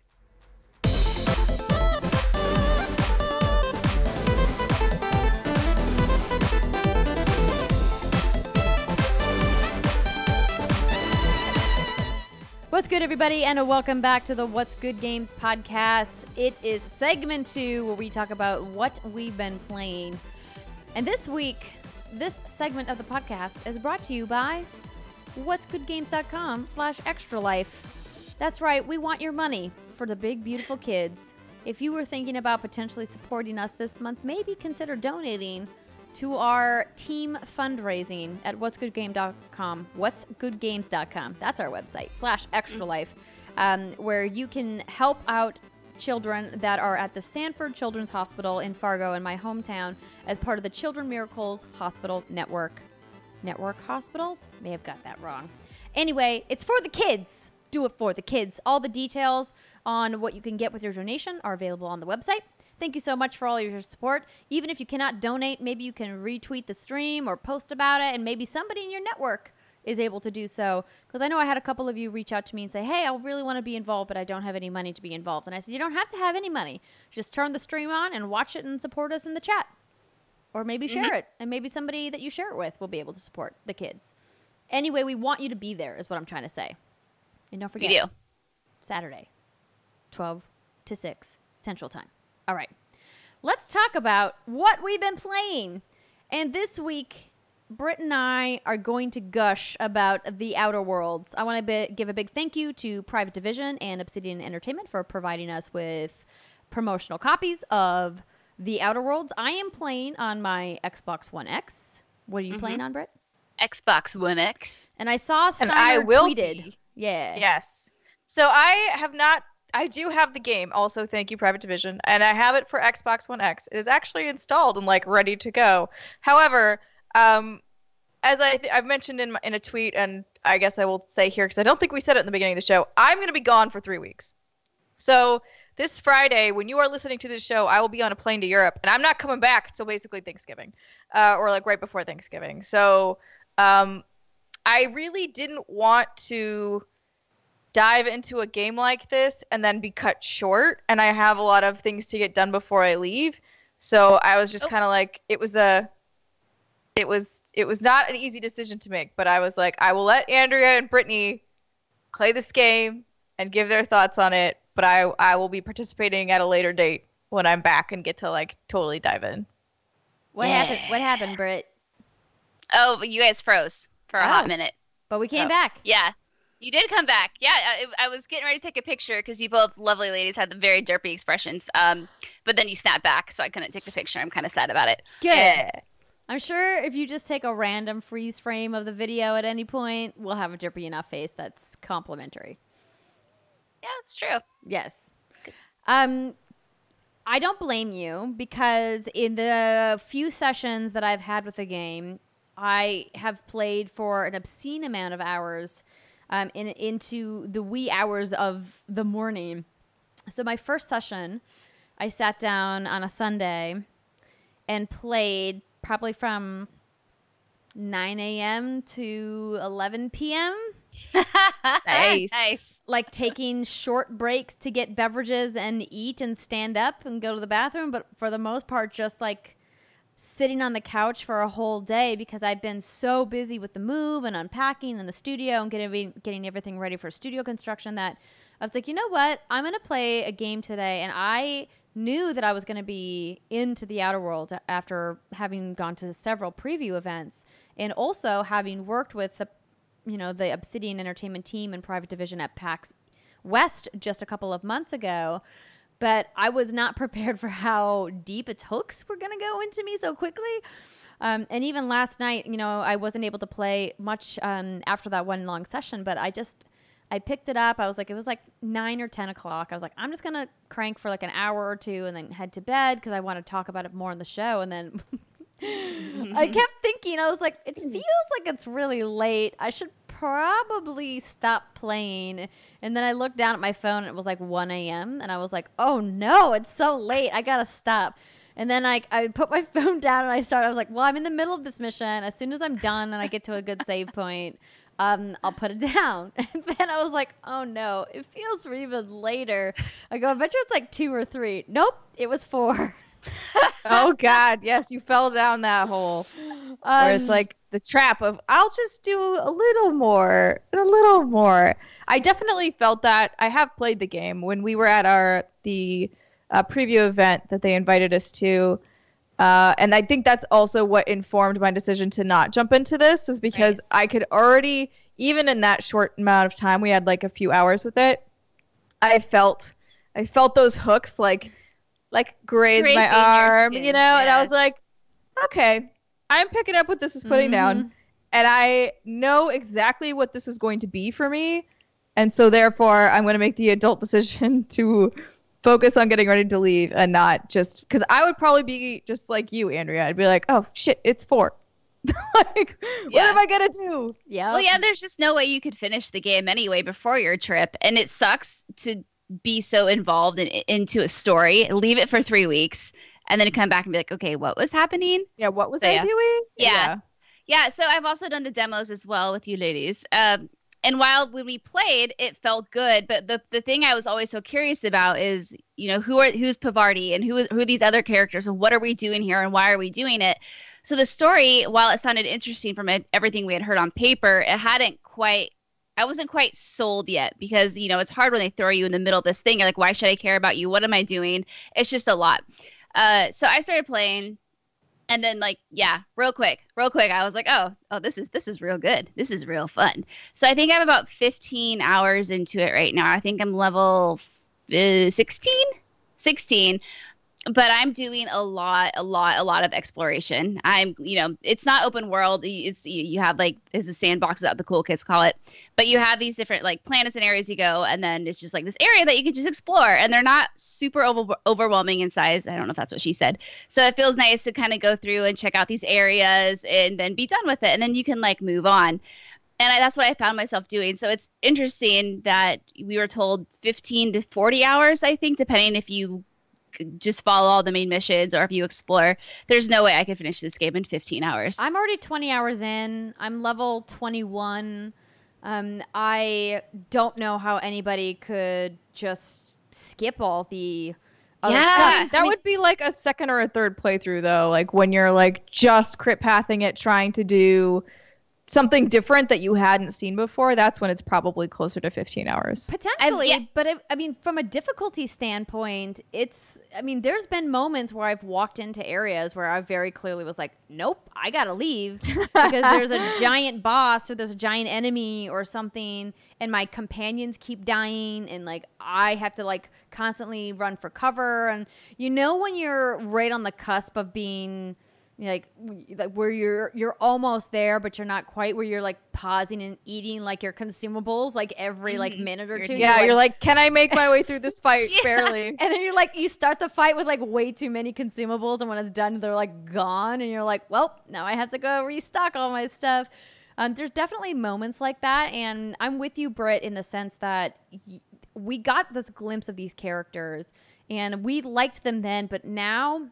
What's good, everybody, and welcome back to the What's Good Games podcast. It is segment 2 where we talk about what we've been playing. And this week, this segment of the podcast is brought to you by whatsgoodgames.com/extralife. That's right, we want your money for the big, beautiful kids. If you were thinking about potentially supporting us this month, maybe consider donating to our team fundraising at whatsgoodgame.com, whatsgoodgames.com. That's our website, /extralife, where you can help out children that are at the Sanford Children's Hospital in Fargo, in my hometown, as part of the Children Miracles Hospital Network. Network hospitals? May have got that wrong. Anyway, it's for the kids. Do it for the kids. All the details on what you can get with your donation are available on the website. Thank you so much for all your support. Even if you cannot donate, maybe you can retweet the stream or post about it, and maybe somebody in your network is able to do so. Because I know I had a couple of you reach out to me and say, hey, I really want to be involved, but I don't have any money to be involved. And I said, you don't have to have any money. Just turn the stream on and watch it and support us in the chat. Or maybe share it, and maybe somebody that you share it with will be able to support the kids. Anyway, we want you to be there is what I'm trying to say. And don't forget,
We do.
Saturday, 12 to 6 Central Time. All right, let's talk about what we've been playing. And this week, Britt and I are going to gush about The Outer Worlds. I want to give a big thank you to Private Division and Obsidian Entertainment for providing us with promotional copies of The Outer Worlds. I am playing on my Xbox One X. What are you playing on, Britt?
Xbox One X.
And I saw Steimer
And I will
tweeted.
be.
Yeah.
Yes. So I do have the game. Also, thank you, Private Division, and I have it for Xbox One X. It is actually installed and ready to go. However, as I've mentioned in a tweet, and I guess I will say here because I don't think we said it in the beginning of the show, I'm going to be gone for 3 weeks. So this Friday, when you are listening to this show, I will be on a plane to Europe, and I'm not coming back until basically Thanksgiving, or like right before Thanksgiving. So I really didn't want to dive into a game like this and then be cut short, and I have a lot of things to get done before I leave. So I was just kind of like, it was not an easy decision to make, but I was like, I will let Andrea and Brittany play this game and give their thoughts on it, but I will be participating at a later date when I'm back and get to like totally dive in.
What happened? What happened, Britt?
Oh, you guys froze for a hot minute.
But we came back.
Yeah. You did come back. Yeah, I was getting ready to take a picture because you both lovely ladies had the very derpy expressions. But then you snapped back, so I couldn't take the picture. I'm kind of sad about it.
Good. Yeah. I'm sure if you just take a random freeze frame of the video at any point, we'll have a derpy enough face that's complimentary.
Yeah, it's true.
Yes. I don't blame you, because in the few sessions that I've had with the game, I have played for an obscene amount of hours into the wee hours of the morning. So my first session, I sat down on a Sunday and played probably from 9 a.m. to 11 p.m.
Nice.
Like taking short breaks to get beverages and eat and stand up and go to the bathroom. But for the most part, just like sitting on the couch for a whole day, because I've been so busy with the move and unpacking in the studio and getting everything ready for studio construction that I was like, you know what? I'm going to play a game today. And I knew that I was going to be into the outer world after having gone to several preview events and also having worked with the Obsidian Entertainment team and private division at PAX West just a couple of months ago. But I was not prepared for how deep its hooks were going to go into me so quickly. And even last night, I wasn't able to play much after that one long session, but I picked it up. It was like 9 or 10 o'clock. I was like, I'm just going to crank for like an hour or two and then head to bed because I want to talk about it more in the show. And then I kept thinking, I was like, it feels like it's really late. I should probably stop playing. And then I looked down at my phone and it was like 1 a.m. And I was like, oh no, it's so late. I got to stop. And then I put my phone down and I was like, well, I'm in the middle of this mission. As soon as I'm done and I get to a good save point, I'll put it down. And then I was like, oh no, it feels even later. I bet you it's like 2 or 3. Nope, it was 4.
Oh God, yes, you fell down that hole. Where it's like the trap of, I'll just do a little more, and a little more. I definitely felt that. I have played the game when we were at the preview event that they invited us to. And I think that's also what informed my decision to not jump into this, is because I could already, even in that short amount of time, we had like a few hours with it, I felt those hooks like graze my arm,
skin,
and I was like, okay, I'm picking up what this is putting down, and I know exactly what this is going to be for me, and so therefore I'm going to make the adult decision to focus on getting ready to leave and not just, because I would probably be just like you, Andrea. I'd be like, oh shit, it's 4. Like, what am I gonna do?
Yeah.
Well, yeah, there's just no way you could finish the game anyway before your trip, and it sucks to be so involved into a story, leave it for 3 weeks, and then come back and be like, okay, what was happening?
Yeah, what was I doing?
Yeah. So I've also done the demos as well with you ladies. And while when we played, it felt good. But the thing I was always so curious about is, who's Pavarti and who are these other characters and what are we doing here and why are we doing it? So the story, while it sounded interesting from everything we had heard on paper, I wasn't quite sold yet because, it's hard when they throw you in the middle of this thing. You're like, why should I care about you? What am I doing? It's just a lot. So I started playing. And then real quick, I was like, oh, this is real good. This is real fun. So I think I'm about 15 hours into it right now. I think I'm level 16, but I'm doing a lot of exploration. It's not open world. You have there's the sandboxes that the cool kids call it, but you have these different planets and areas you go, and then it's just this area that you can just explore, and they're not super overwhelming in size. I don't know if that's what she said. So it feels nice to kind of go through and check out these areas and then be done with it, and then you can move on. And that's what I found myself doing. So it's interesting that we were told 15 to 40 hours, I think, depending if you just follow all the main missions or if you explore. There's no way I could finish this game in 15 hours.
I'm already 20 hours in. I'm level 21. I don't know how anybody could just skip all the other stuff.
That would be like a second or a third playthrough, though. Like when you're like just crit pathing it, trying to do something different that you hadn't seen before. That's when it's probably closer to 15 hours.
Potentially. But I mean, from a difficulty standpoint, there's been moments where I've walked into areas where I very clearly was like, nope, I gotta leave because there's a giant boss or there's a giant enemy or something, and my companions keep dying, and like I have to like constantly run for cover. And when you're right on the cusp of being like where you're almost there, but you're not quite, where you're like pausing and eating like your consumables like every like minute or two.
Yeah, you're like, can I make my way through this fight? Barely.
And then you start the fight with like way too many consumables, and when it's done, they're like gone, and you're like, well, now I have to go restock all my stuff. There's definitely moments like that, and I'm with you, Britt, in the sense that we got this glimpse of these characters, and we liked them then, but now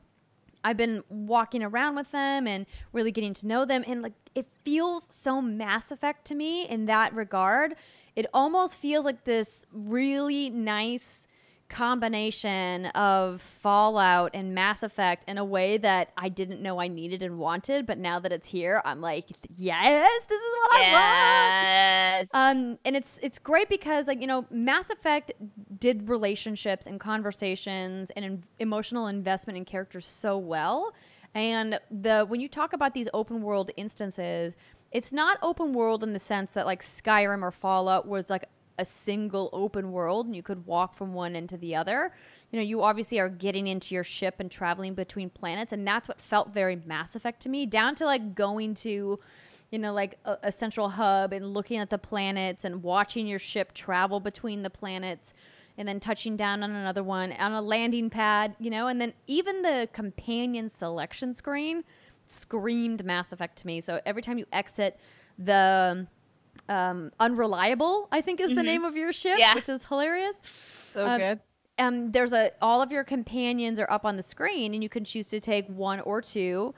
I've been walking around with them and really getting to know them, and like it feels so Mass Effect to me in that regard. It almost feels like this really nice combination of Fallout and Mass Effect in a way that I didn't know I needed and wanted, but now that it's here, I'm like, yes, this is what I want. And it's great because like Mass Effect did relationships and conversations and emotional investment in characters so well, and when you talk about these open world instances, it's not open world in the sense that like Skyrim or Fallout was like a single open world and you could walk from one end to the other. You obviously are getting into your ship and traveling between planets, and that's what felt very Mass Effect to me, down to like going to like a central hub and looking at the planets and watching your ship travel between the planets and then touching down on another one on a landing pad, and then even the companion selection screen screamed Mass Effect to me. So every time you exit the Unreliable, I think is the name of your ship, which is hilarious.
So good.
There's all of your companions are up on the screen, and you can choose to take one or two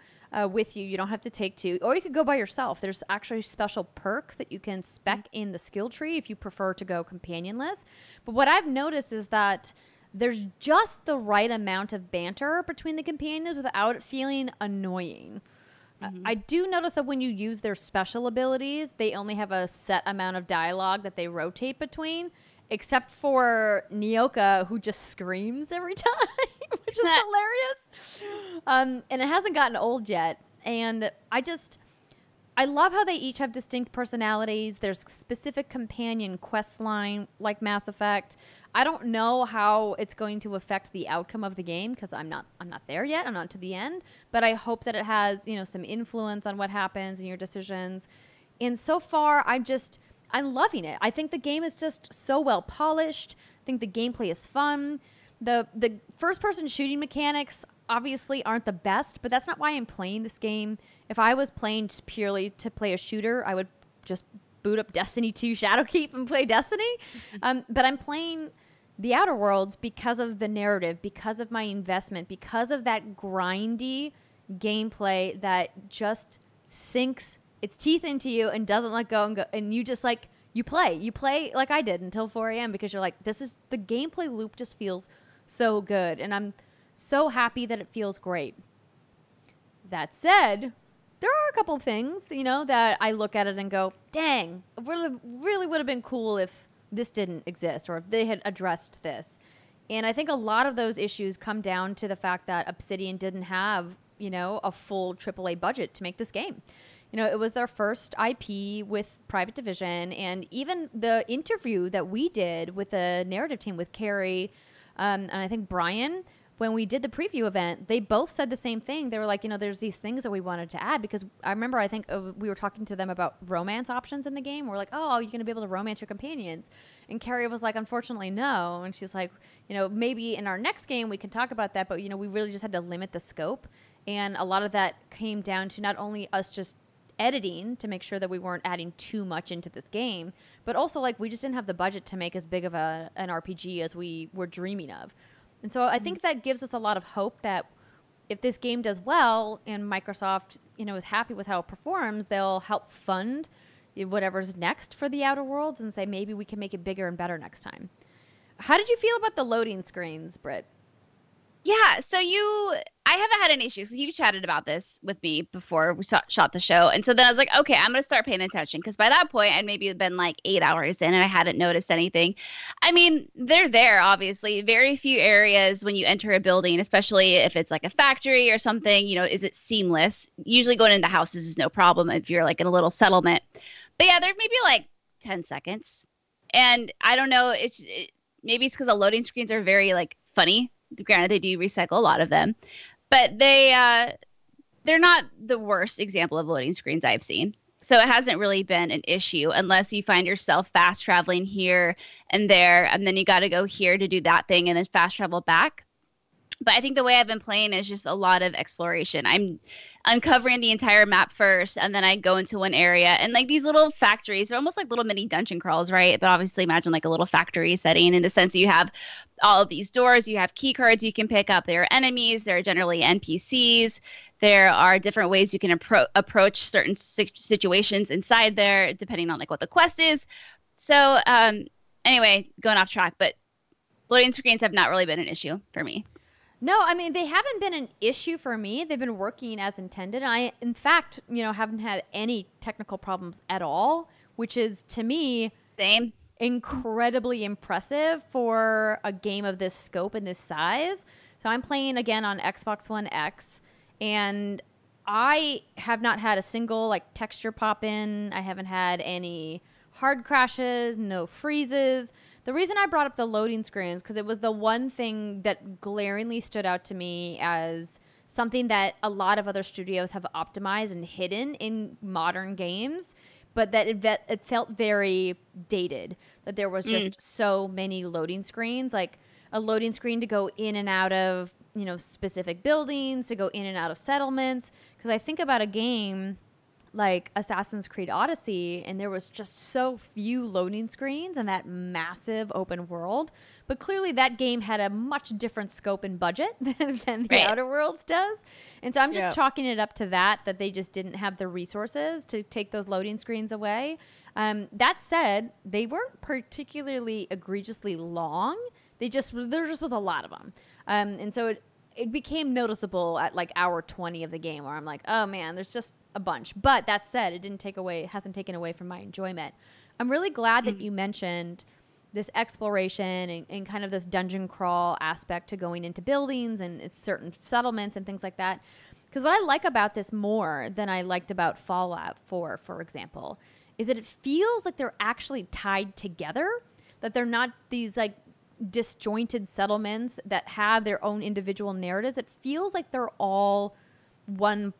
with you. You don't have to take two, or you could go by yourself. There's actually special perks that you can spec in the skill tree if you prefer to go companionless. But what I've noticed is that there's just the right amount of banter between the companions without it feeling annoying. I do notice that when you use their special abilities, they only have a set amount of dialogue that they rotate between, except for Nyoka, who just screams every time, which is hilarious. And it hasn't gotten old yet. And I love how they each have distinct personalities. There's specific companion quest line like Mass Effect. I don't know how it's going to affect the outcome of the game because I'm not there yet. I'm not to the end, but I hope that it has, some influence on what happens in your decisions. And so far, I'm loving it. I think the game is just so well polished. I think the gameplay is fun. The first person shooting mechanics obviously aren't the best, but that's not why I'm playing this game. If I was playing just purely to play a shooter, I would just boot up Destiny 2 Shadowkeep and play Destiny. But I'm playing The Outer Worlds because of the narrative, because of my investment, because of that grindy gameplay that just sinks its teeth into you and doesn't let go, and you just like, you play like I did until 4 a.m. because you're like, the gameplay loop just feels so good, and I'm so happy that it feels great. That said, there are a couple things, that I look at it and go, dang, it really would have been cool if this didn't exist or if they had addressed this. And I think a lot of those issues come down to the fact that Obsidian didn't have, a full AAA budget to make this game. It was their first IP with Private Division, and even the interview that we did with the narrative team with Carrie and I think Brian, when we did the preview event, they both said the same thing. They were like, there's these things that we wanted to add, because I remember, I think we were talking to them about romance options in the game. We're like, oh, you're going to be able to romance your companions. And Carrie was like, unfortunately, no. And she's like, maybe in our next game we can talk about that, but, we really just had to limit the scope. And a lot of that came down to not only us just editing to make sure that we weren't adding too much into this game, but also like we just didn't have the budget to make as big of an RPG as we were dreaming of. And so I think that gives us a lot of hope that if this game does well and Microsoft, is happy with how it performs, they'll help fund whatever's next for the Outer Worlds and say maybe we can make it bigger and better next time. How did you feel about the loading screens, Britt?
Yeah, so I haven't had any issues because you chatted about this with me before we shot the show. And so then I was like, okay, I'm going to start paying attention because by that point, I'd maybe been like 8 hours in and I hadn't noticed anything. I mean, they're there, obviously. Very few areas when you enter a building, especially if it's like a factory or something, is it seamless? Usually going into houses is no problem if you're like in a little settlement. But yeah, there may be like 10 seconds. And I don't know, maybe it's because the loading screens are very like funny. Granted, they do recycle a lot of them, but they're not the worst example of loading screens I've seen. So it hasn't really been an issue unless you find yourself fast traveling here and there, and then you got to go here to do that thing and then fast travel back. But I think the way I've been playing is just a lot of exploration. I'm uncovering the entire map first, and then I go into one area. And like these little factories are almost like little mini dungeon crawls, right? But obviously imagine like a little factory setting in the sense that you have all of these doors, you have key cards you can pick up. There are enemies, there are generally NPCs. There are different ways you can approach certain situations inside there, depending on like what the quest is. So anyway, going off track, but loading screens have not really been an issue for me.
No, I mean, they haven't been an issue for me. They've been working as intended. I, in fact, haven't had any technical problems at all, which is, to me,
same,
incredibly impressive for a game of this scope and this size. So I'm playing, again, on Xbox One X, and I have not had a single, like, texture pop in. I haven't had any hard crashes, no freezes. The reason I brought up the loading screens because it was the one thing that glaringly stood out to me as something that a lot of other studios have optimized and hidden in modern games, but that it felt very dated, that there was just so many loading screens, like a loading screen to go in and out of, specific buildings, to go in and out of settlements. Because I think about a game like Assassin's Creed Odyssey, and there was just so few loading screens in that massive open world. But clearly that game had a much different scope and budget than the Outer Worlds does. And so I'm just chalking it up to that they just didn't have the resources to take those loading screens away. That said, they weren't particularly egregiously long. There just was a lot of them. And so it became noticeable at like hour 20 of the game where I'm like, oh man, there's just a bunch. But that said, it hasn't taken away from my enjoyment. I'm really glad that you mentioned this exploration and kind of this dungeon crawl aspect to going into buildings and certain settlements and things like that. Because what I like about this more than I liked about Fallout 4, for example, is that it feels like they're actually tied together, that they're not these like disjointed settlements that have their own individual narratives. It feels like they're all one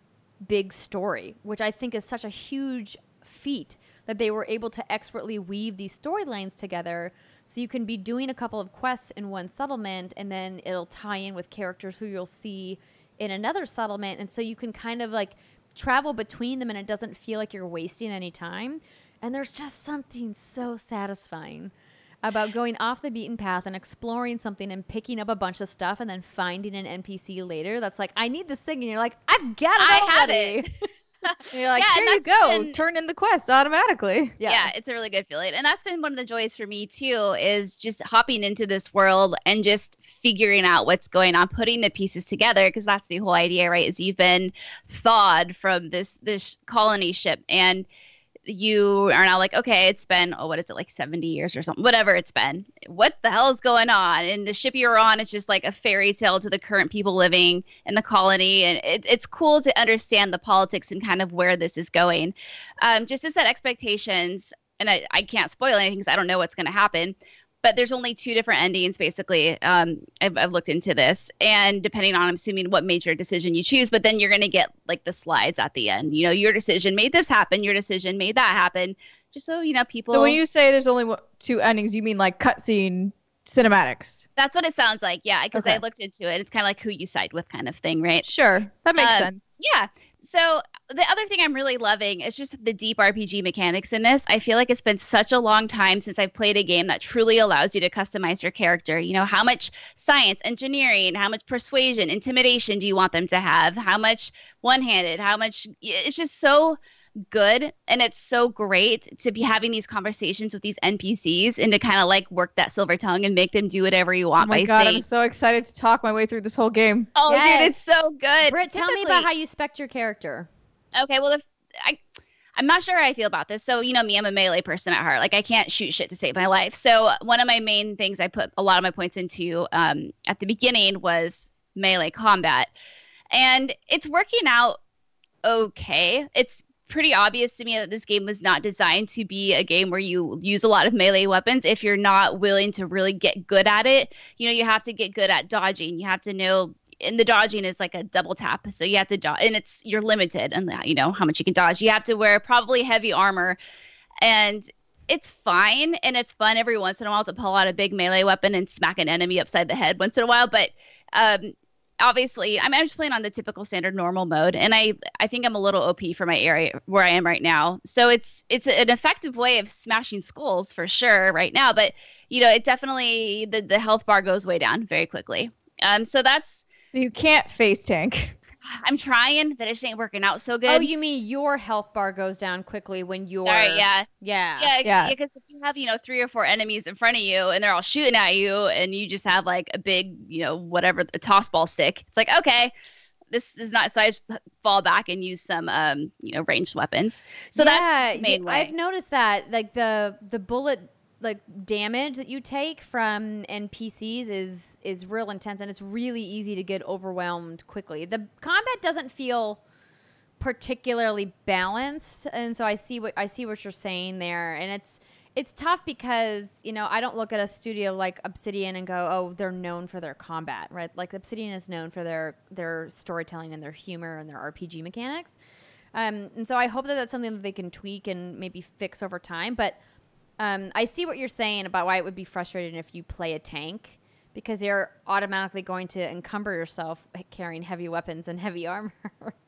big story, which I think is such a huge feat that they were able to expertly weave these storylines together. So you can be doing a couple of quests in one settlement and then it'll tie in with characters who you'll see in another settlement. And so you can kind of like travel between them and it doesn't feel like you're wasting any time. And there's just something so satisfying about going off the beaten path and exploring something and picking up a bunch of stuff and then finding an NPC later that's like, I need this thing. And you're like, I've got it already.
Have it. And you're like, here you go. Turn in the quest automatically.
Yeah, it's a really good feeling. And that's been one of the joys for me too, is just hopping into this world and just figuring out what's going on, putting the pieces together, because that's the whole idea, right? Is you've been thawed from this colony ship and you are now like, okay, it's been, what is it, like 70 years or something, whatever it's been. What the hell is going on? And the ship you're on is just like a fairy tale to the current people living in the colony. And it's cool to understand the politics and kind of where this is going. Just to set expectations, and I can't spoil anything because I don't know what's going to happen. But there's only 2 different endings, basically. I've looked into this. And depending on, I'm assuming, what major decision you choose, but then you're going to get, like, the slides at the end. You know, your decision made this happen. Your decision made that happen. Just so, people...
So when you say there's only 2 endings, you mean, like, cutscene cinematics?
That's what it sounds like, yeah, because I looked into it. It's kind of like who you side with kind of thing, right?
Sure. That makes sense.
Yeah. So the other thing I'm really loving is just the deep RPG mechanics in this. I feel like it's been such a long time since I've played a game that truly allows you to customize your character. You know, how much science, engineering, how much persuasion, intimidation do you want them to have? How much one-handed? How much? It's just so good, and it's so great to be having these conversations with these NPCs and to kind of like work that silver tongue and make them do whatever you want.
Oh my God, I'm so excited to talk my way through this whole game.
Oh, yes. Dude, it's so good.
Britt, tell me about how you spec your character.
Okay, well, I'm not sure how I feel about this. So, you know me, I'm a melee person at heart. Like, I can't shoot shit to save my life. So one of my main things I put a lot of my points into at the beginning was melee combat. And it's working out okay. It's pretty obvious to me that this game was not designed to be a game where you use a lot of melee weapons if you're not willing to really get good at it. You know, you have to get good at dodging. You have to know, and the dodging is like a double tap. So you have to dodge, and you're limited on you know, how much you can dodge. You have to wear probably heavy armor, and it's fine, and it's fun every once in a while to pull out a big melee weapon and smack an enemy upside the head once in a while. But obviously, I'm just playing on the typical standard normal mode, and I think I'm a little OP for my area where I am right now. So it's an effective way of smashing skulls for sure right now, but you know, it definitely the health bar goes way down very quickly. So
you can't face tank.
I'm trying, but it just ain't working out so good.
Oh, you mean your health bar goes down quickly when you're...
Sorry, yeah.
Yeah.
Because if you have, you know, 3 or 4 enemies in front of you and they're all shooting at you and you just have like a big, you know, whatever, a toss ball stick, it's like, okay, this is not... So I just fall back and use some, you know, ranged weapons. So that's the main way.
I've noticed that, like, the bullet... like damage that you take from NPCs is real intense, and it's really easy to get overwhelmed quickly. The combat doesn't feel particularly balanced, and so I see what you're saying there, and it's tough because, you know, I don't look at a studio like Obsidian and go, oh, they're known for their combat, right? Like Obsidian is known for their storytelling and their humor and their RPG mechanics, and so I hope that that's something that they can tweak and maybe fix over time, but I see what you're saying about why it would be frustrating if you play a tank, because you're automatically going to encumber yourself carrying heavy weapons and heavy armor.
Well,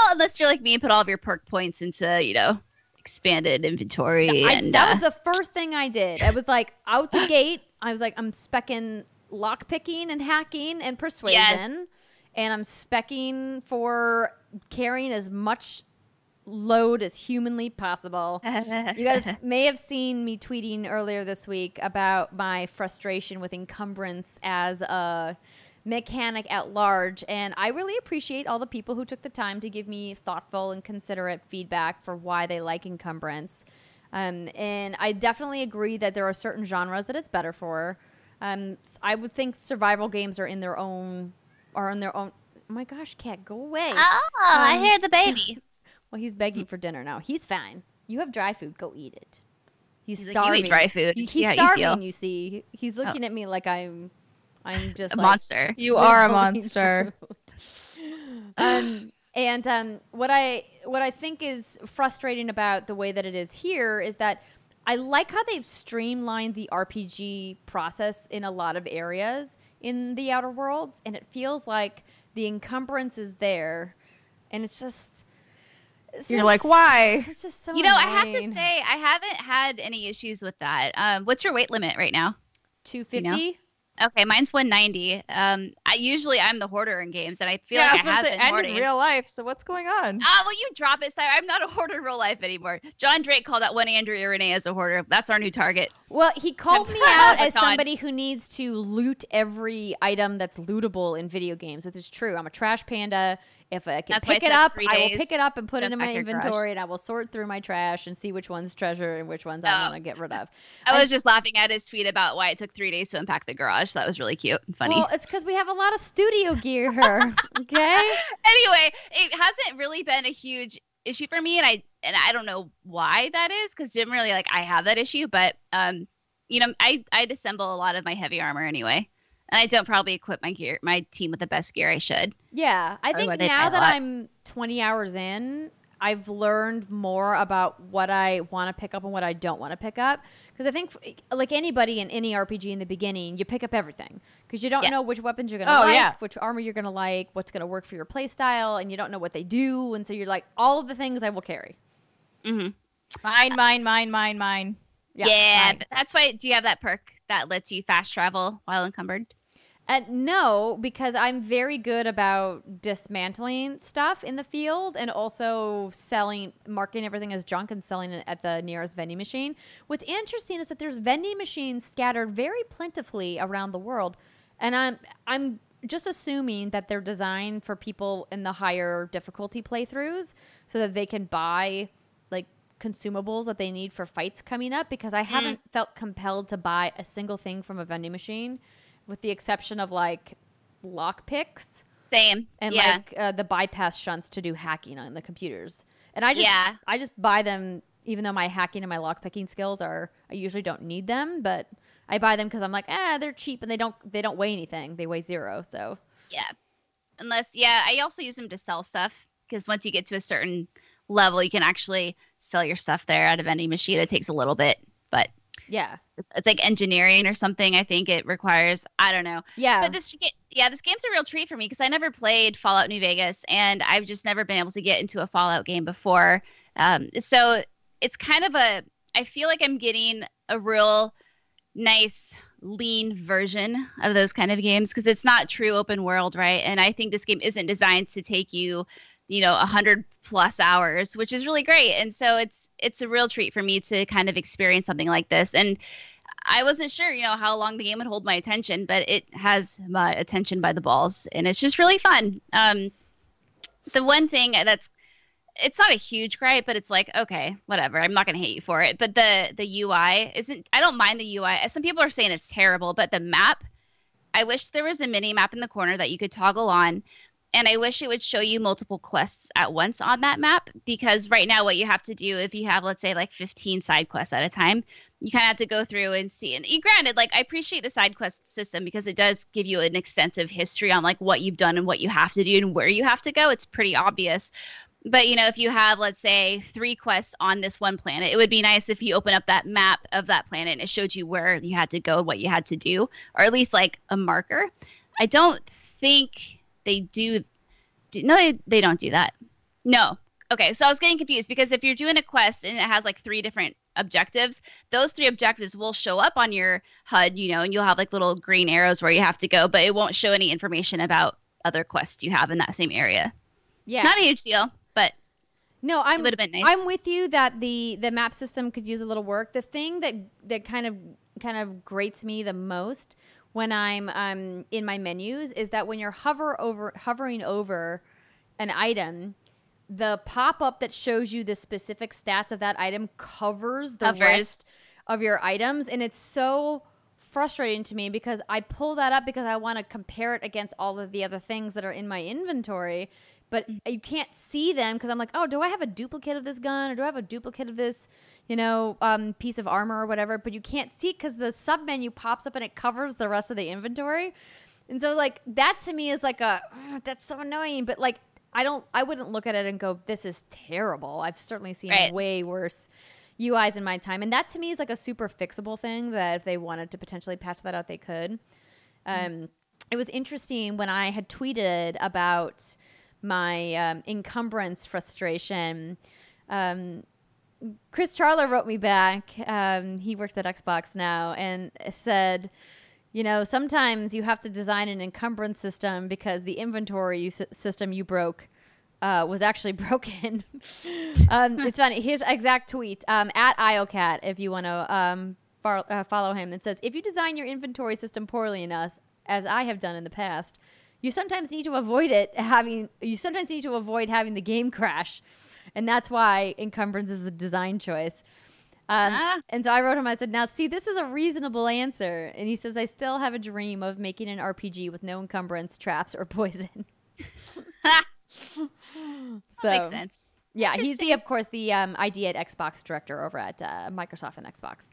unless you're like me and put all of your perk points into, you know, expanded inventory.
That was the first thing I did. I was like, out the gate, I was like, I'm specking lockpicking and hacking and persuasion.
Yes.
And I'm specking for carrying as much load as humanly possible. You guys may have seen me tweeting earlier this week about my frustration with encumbrance as a mechanic at large, and I really appreciate all the people who took the time to give me thoughtful and considerate feedback for why they like encumbrance. And I definitely agree that there are certain genres that it's better for. I would think survival games are in their own. Oh my gosh, cat, go away!
Oh, I hear the baby.
Well, he's begging for dinner now. He's fine. You have dry food. Go eat it. He's starving.
Like, you eat dry food.
He's starving, you see. He's looking at me like I'm just
a
like,
monster.
You are a monster.
What I think is frustrating about the way that it is here is that I like how they've streamlined the RPG process in a lot of areas in the Outer Worlds, and it feels like the encumbrance is there, and it's just...
You're like, why?
It's just so
You know,
annoying.
I have to say, I haven't had any issues with that. What's your weight limit right now?
250?
You know? Okay, mine's 190. I'm the hoarder in games, and I feel like I have been hoarding.
In real life, so what's going on?
Well, you drop it, Steimer. I'm not a hoarder in real life anymore. John Drake called out one Andrea Renee as a hoarder. That's our new target.
Well, he called me out as somebody who needs to loot every item that's lootable in video games, which is true. I'm a trash panda. If I can pick it up, I will pick it up and put it in my inventory, and I will sort through my trash and see which one's treasure and which ones I want to get rid of.
I was just laughing at his tweet about why it took 3 days to unpack the garage. That was really cute and funny.
Well, it's because we have a lot of studio gear. Okay.
Anyway, it hasn't really been a huge issue for me, and I don't know why that is, because generally, like, I have that issue, but you know, I disassemble a lot of my heavy armor anyway. And I don't probably equip my team with the best gear I should.
Yeah. I think now that I'm 20 hours in, I've learned more about what I want to pick up and what I don't want to pick up. Because I think, like anybody in any RPG in the beginning, you pick up everything. Because you don't know which weapons you're going to like, which armor you're going to like, what's going to work for your play style, and you don't know what they do. And so you're like, all of the things I will carry.
Mm-hmm. Mine.
Yeah, that's why. Do you have that perk that lets you fast travel while encumbered?
No, because I'm very good about dismantling stuff in the field and also marking everything as junk and selling it at the nearest vending machine. What's interesting is that there's vending machines scattered very plentifully around the world, and I'm just assuming that they're designed for people in the higher difficulty playthroughs so that they can buy like consumables that they need for fights coming up, because I haven't felt compelled to buy a single thing from a vending machine, with the exception of like lock picks.
Same.
And like the bypass shunts to do hacking on the computers. And I just buy them, even though my hacking and my lock picking skills I usually don't need them, but I buy them because I'm like, they're cheap and they don't weigh anything. They weigh 0. So
yeah. I also use them to sell stuff, because once you get to a certain level, you can actually sell your stuff there at a vending machine. It takes a little bit, but
yeah,
it's like engineering or something. I think it requires, I don't know.
Yeah.
But this game's a real treat for me, because I never played Fallout New Vegas, and I've just never been able to get into a Fallout game before. So it's kind of I feel like I'm getting a real nice lean version of those kind of games, because it's not true open world, right? And I think this game isn't designed to take you 100+ hours, which is really great. And so it's a real treat for me to kind of experience something like this. And I wasn't sure, how long the game would hold my attention, but it has my attention by the balls, and it's just really fun. The one thing it's not a huge gripe, but it's like, okay, whatever. I'm not going to hate you for it. But the UI I don't mind the UI. Some people are saying it's terrible, but the map, I wish there was a mini map in the corner that you could toggle on. And I wish it would show you multiple quests at once on that map, because right now what you have to do, if you have, let's say, like 15 side quests at a time, you kind of have to go through and see. And granted, like, I appreciate the side quest system, because it does give you an extensive history on like what you've done and what you have to do and where you have to go. It's pretty obvious. But, if you have, let's say, 3 quests on this one planet, it would be nice if you open up that map of that planet and it showed you where you had to go, what you had to do, or at least like a marker. I don't think they do. No, they don't do that. No. Okay, so I was getting confused, because if you're doing a quest and it has like 3 different objectives, those 3 objectives will show up on your HUD, and you'll have like little green arrows where you have to go, but it won't show any information about other quests you have in that same area. Yeah. Not a huge deal, but
no,
it would have been nice.
I'm with you that the map system could use a little work. The thing that kind of grates me the most when I'm in my menus is that when you're hovering over an item, the pop-up that shows you the specific stats of that item covers the rest of your items. And it's so frustrating to me, because I pull that up because I want to compare it against all of the other things that are in my inventory. But you can't see them, because I'm like, oh, do I have a duplicate of this gun, or do I have a duplicate of this, piece of armor or whatever? But you can't see it because the sub menu pops up and it covers the rest of the inventory. And so like that to me is like that's so annoying. But like I wouldn't look at it and go, this is terrible. I've certainly seen way worse UIs in my time. And that to me is like a super fixable thing that if they wanted to potentially patch that out, they could. It was interesting when I had tweeted about my encumbrance frustration. Chris Charler wrote me back. He works at Xbox now, and said, sometimes you have to design an encumbrance system because the inventory system you broke was actually broken. It's funny. His exact tweet, at IOCat, if you want to follow him. It says, if you design your inventory system poorly enough, as I have done in the past, you sometimes need to avoid having the game crash. And that's why encumbrance is a design choice. And so I wrote him, I said, now, see, this is a reasonable answer. And he says, I still have a dream of making an RPG with no encumbrance, traps, or poison.
So, that makes sense.
Yeah, he's of course, the ID at Xbox director over at Microsoft and Xbox.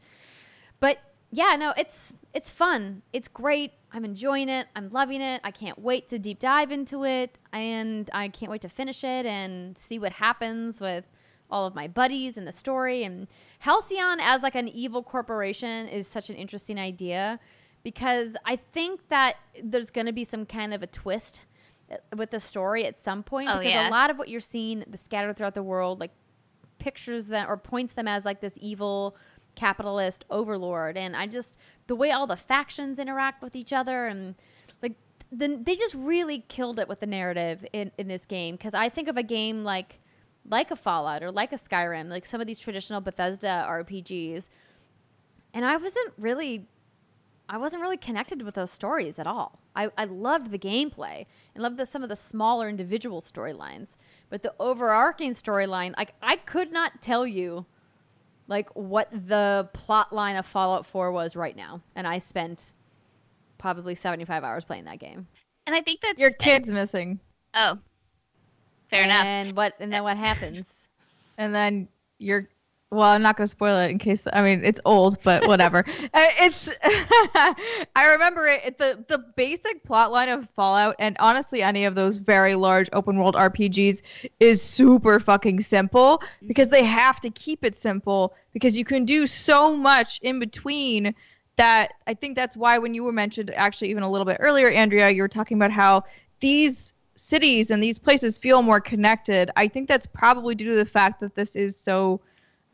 But yeah, no, it's fun. It's great. I'm enjoying it. I'm loving it. I can't wait to deep dive into it. And I can't wait to finish it and see what happens with all of my buddies in the story. And Halcyon as like an evil corporation is such an interesting idea, because I think that there's going to be some kind of a twist with the story at some point, because a lot of what you're seeing scattered throughout the world, like pictures that or points them as like this evil capitalist overlord. And the way all the factions interact with each other, and like they just really killed it with the narrative in this game. Because I think of a game like a Fallout or like a Skyrim, like some of these traditional Bethesda RPGs, and I wasn't really connected with those stories at all. I loved the gameplay and loved some of the smaller individual storylines, but the overarching storyline, like I could not tell you like what the plot line of Fallout 4 was right now. And I spent probably 75 hours playing that game.
And I think that's
your kid's missing.
Oh, fair enough.
And then what happens?
And then well, I'm not going to spoil it in case, I mean, it's old, but whatever. I remember it. The basic plot line of Fallout, and honestly, any of those very large open world RPGs, is super fucking simple, because they have to keep it simple, because you can do so much in between that. I think that's why when you were mentioned, actually even a little bit earlier, Andrea, you were talking about how these cities and these places feel more connected. I think that's probably due to the fact that this is so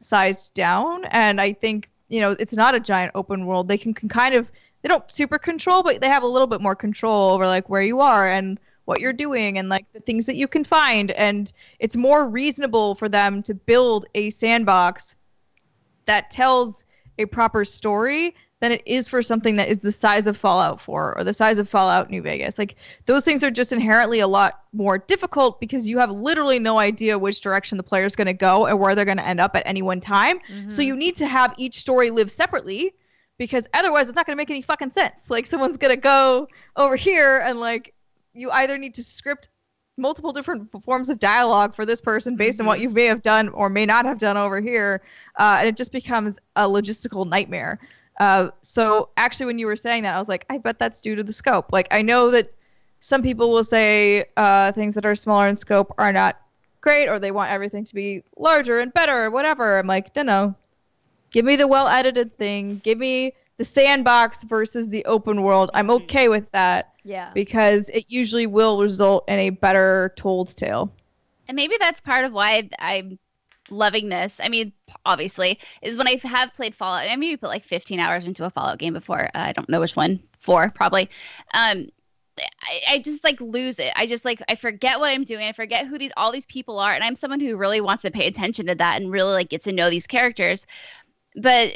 sized down, and I think it's not a giant open world. They can kind of, they don't super control, but they have a little bit more control over like where you are and what you're doing and like the things that you can find, and it's more reasonable for them to build a sandbox that tells a proper story than it is for something that is the size of Fallout 4 or the size of Fallout New Vegas. Like, those things are just inherently a lot more difficult because you have literally no idea which direction the player's going to go and where they're going to end up at any one time. Mm-hmm. So you need to have each story live separately, because otherwise it's not going to make any fucking sense. Like, someone's going to go over here and like, you either need to script multiple different forms of dialogue for this person based on what you may have done or may not have done over here. And it just becomes a logistical nightmare. So actually, when you were saying that, I was like, I bet that's due to the scope. Like, I know that some people will say things that are smaller in scope are not great, or they want everything to be larger and better or whatever. I'm like, no. Give me the well-edited thing. Give me the sandbox versus the open world. I'm okay with that.
Yeah.
Because it usually will result in a better told tale.
And maybe that's part of why I'm loving this. I mean, obviously, is when I have played Fallout. I maybe put like 15 hours into a Fallout game before. I don't know which one. 4 probably. I just like lose it. I forget what I'm doing. I forget who all these people are, and I'm someone who really wants to pay attention to that and really like get to know these characters. But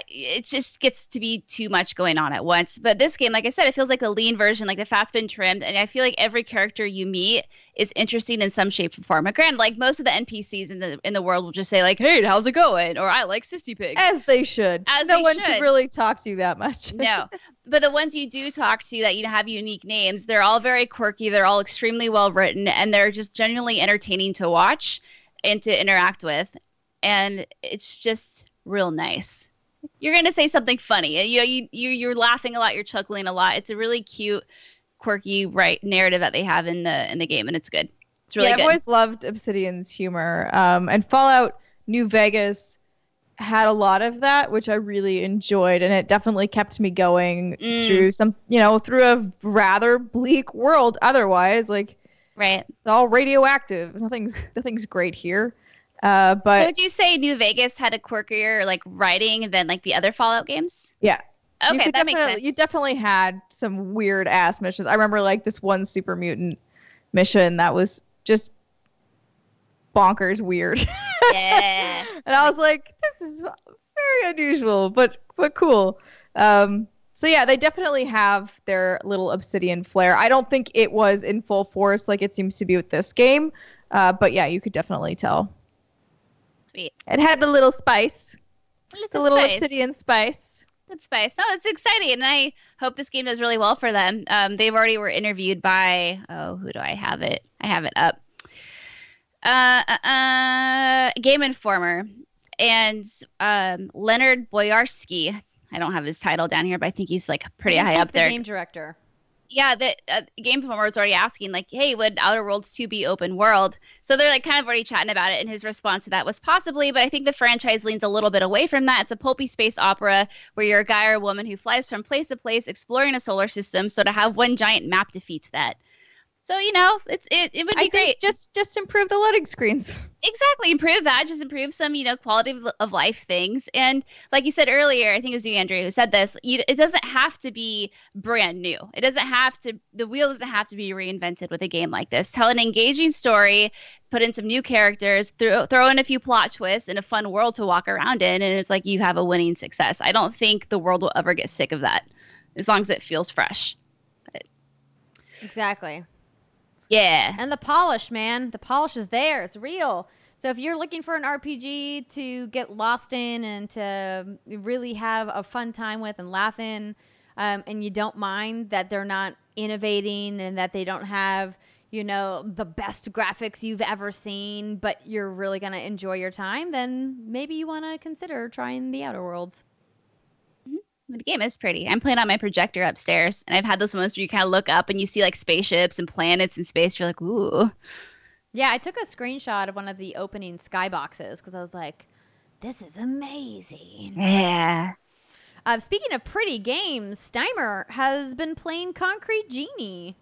it just gets to be too much going on at once. But this game, like I said, it feels like a lean version, like the fat's been trimmed, and I feel like every character you meet is interesting in some shape or form. Granted, like most of the NPCs in the world will just say like, "Hey, how's it going?" or "I like Sissy Pig,"
as they should. No one should really talk to you that much.
No, but the ones you do talk to that have unique names, they're all very quirky. They're all extremely well written, and they're just genuinely entertaining to watch and to interact with, and it's just real nice. You're going to say something funny, and you're laughing a lot, you're chuckling a lot. It's a really cute, quirky, narrative that they have in the game, and it's good. It's really good.
I've always loved Obsidian's humor, and Fallout New Vegas had a lot of that, which I really enjoyed, and it definitely kept me going through through a rather bleak world. Otherwise, like,
right,
it's all radioactive. Nothing's great here. But
so would you say New Vegas had a quirkier like writing than like the other Fallout games?
Yeah.
Okay, that makes sense.
You definitely had some weird ass missions. I remember like this one super mutant mission that was just bonkers weird.
Yeah.
And I was like, this is very unusual, but cool. So yeah, they definitely have their little Obsidian flair. I don't think it was in full force like it seems to be with this game. But yeah, you could definitely tell.
Sweet.
It had the little spice. The little Obsidian spice.
Good spice. No, it's exciting, and I hope this game does really well for them. They've already were interviewed by, who do I have it? I have it up. Game Informer, and Leonard Boyarsky. I don't have his title down here, but I think he's like pretty high up there.
Game director.
Yeah, the Game Informer was already asking, like, hey, would Outer Worlds 2 be open world? So they're like kind of already chatting about it, and his response to that was possibly, but I think the franchise leans a little bit away from that. It's a pulpy space opera where you're a guy or a woman who flies from place to place exploring a solar system, so to have one giant map defeats that. So, you know, it would be great.
Just improve the loading screens.
Exactly. Improve that. Just improve some, you know, quality of life things. And like you said earlier, I think it was you, Andrea, who said this, it doesn't have to be brand new. It doesn't have to, the wheel doesn't have to be reinvented with a game like this. Tell an engaging story, put in some new characters, throw in a few plot twists and a fun world to walk around in. And it's like you have a winning success. I don't think the world will ever get sick of that as long as it feels fresh. But,
exactly.
yeah.
And the polish, man. The polish is there. It's real. So if you're looking for an RPG to get lost in and to really have a fun time with and laugh in, and you don't mind that they're not innovating and that they don't have, you know, the best graphics you've ever seen, but you're really going to enjoy your time, then maybe you want to consider trying the Outer Worlds.
The game is pretty. I'm playing on my projector upstairs, and I've had those moments where you kind of look up and you see like spaceships and planets in space. You're like, ooh.
Yeah, I took a screenshot of one of the opening skyboxes because I was like, this is amazing.
Yeah.
Speaking of pretty games, Steimer has been playing Concrete Genie.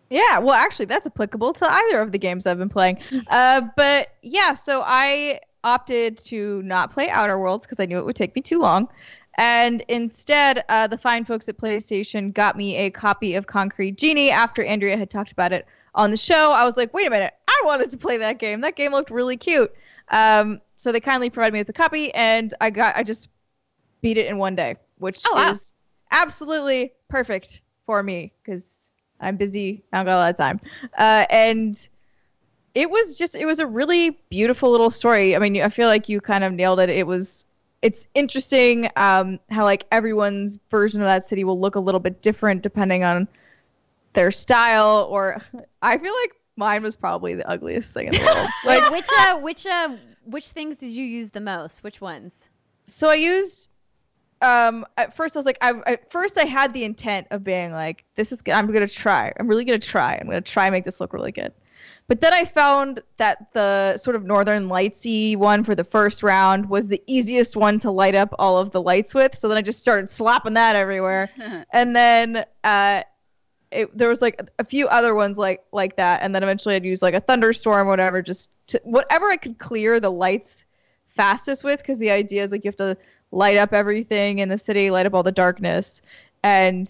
Yeah, well, actually, that's applicable to either of the games I've been playing. But yeah, so I opted to not play Outer Worlds because I knew it would take me too long. And instead, the fine folks at PlayStation got me a copy of Concrete Genie after Andrea had talked about it on the show. I was like, wait a minute, I wanted to play that game. That game looked really cute. So they kindly provided me with a copy, and I just beat it in one day, which is absolutely perfect for me because I'm busy. I don't got a lot of time. And it was a really beautiful little story. I mean, I feel like you kind of nailed it. It's interesting how like everyone's version of that city will look a little bit different depending on their style, or I feel like mine was probably the ugliest thing in the world.
Like which things did you use the most? Which ones?
So I used at first I was like at first I had the intent of being like, I'm really gonna try and make this look really good. But then I found that the sort of Northern Lightsy one for the first round was the easiest one to light up all of the lights with. So then I just started slapping that everywhere. And then there was like a few other ones like that. And then eventually I'd use like a thunderstorm or whatever, just to whatever I could clear the lights fastest with. Because the idea is like you have to light up everything in the city, light up all the darkness. And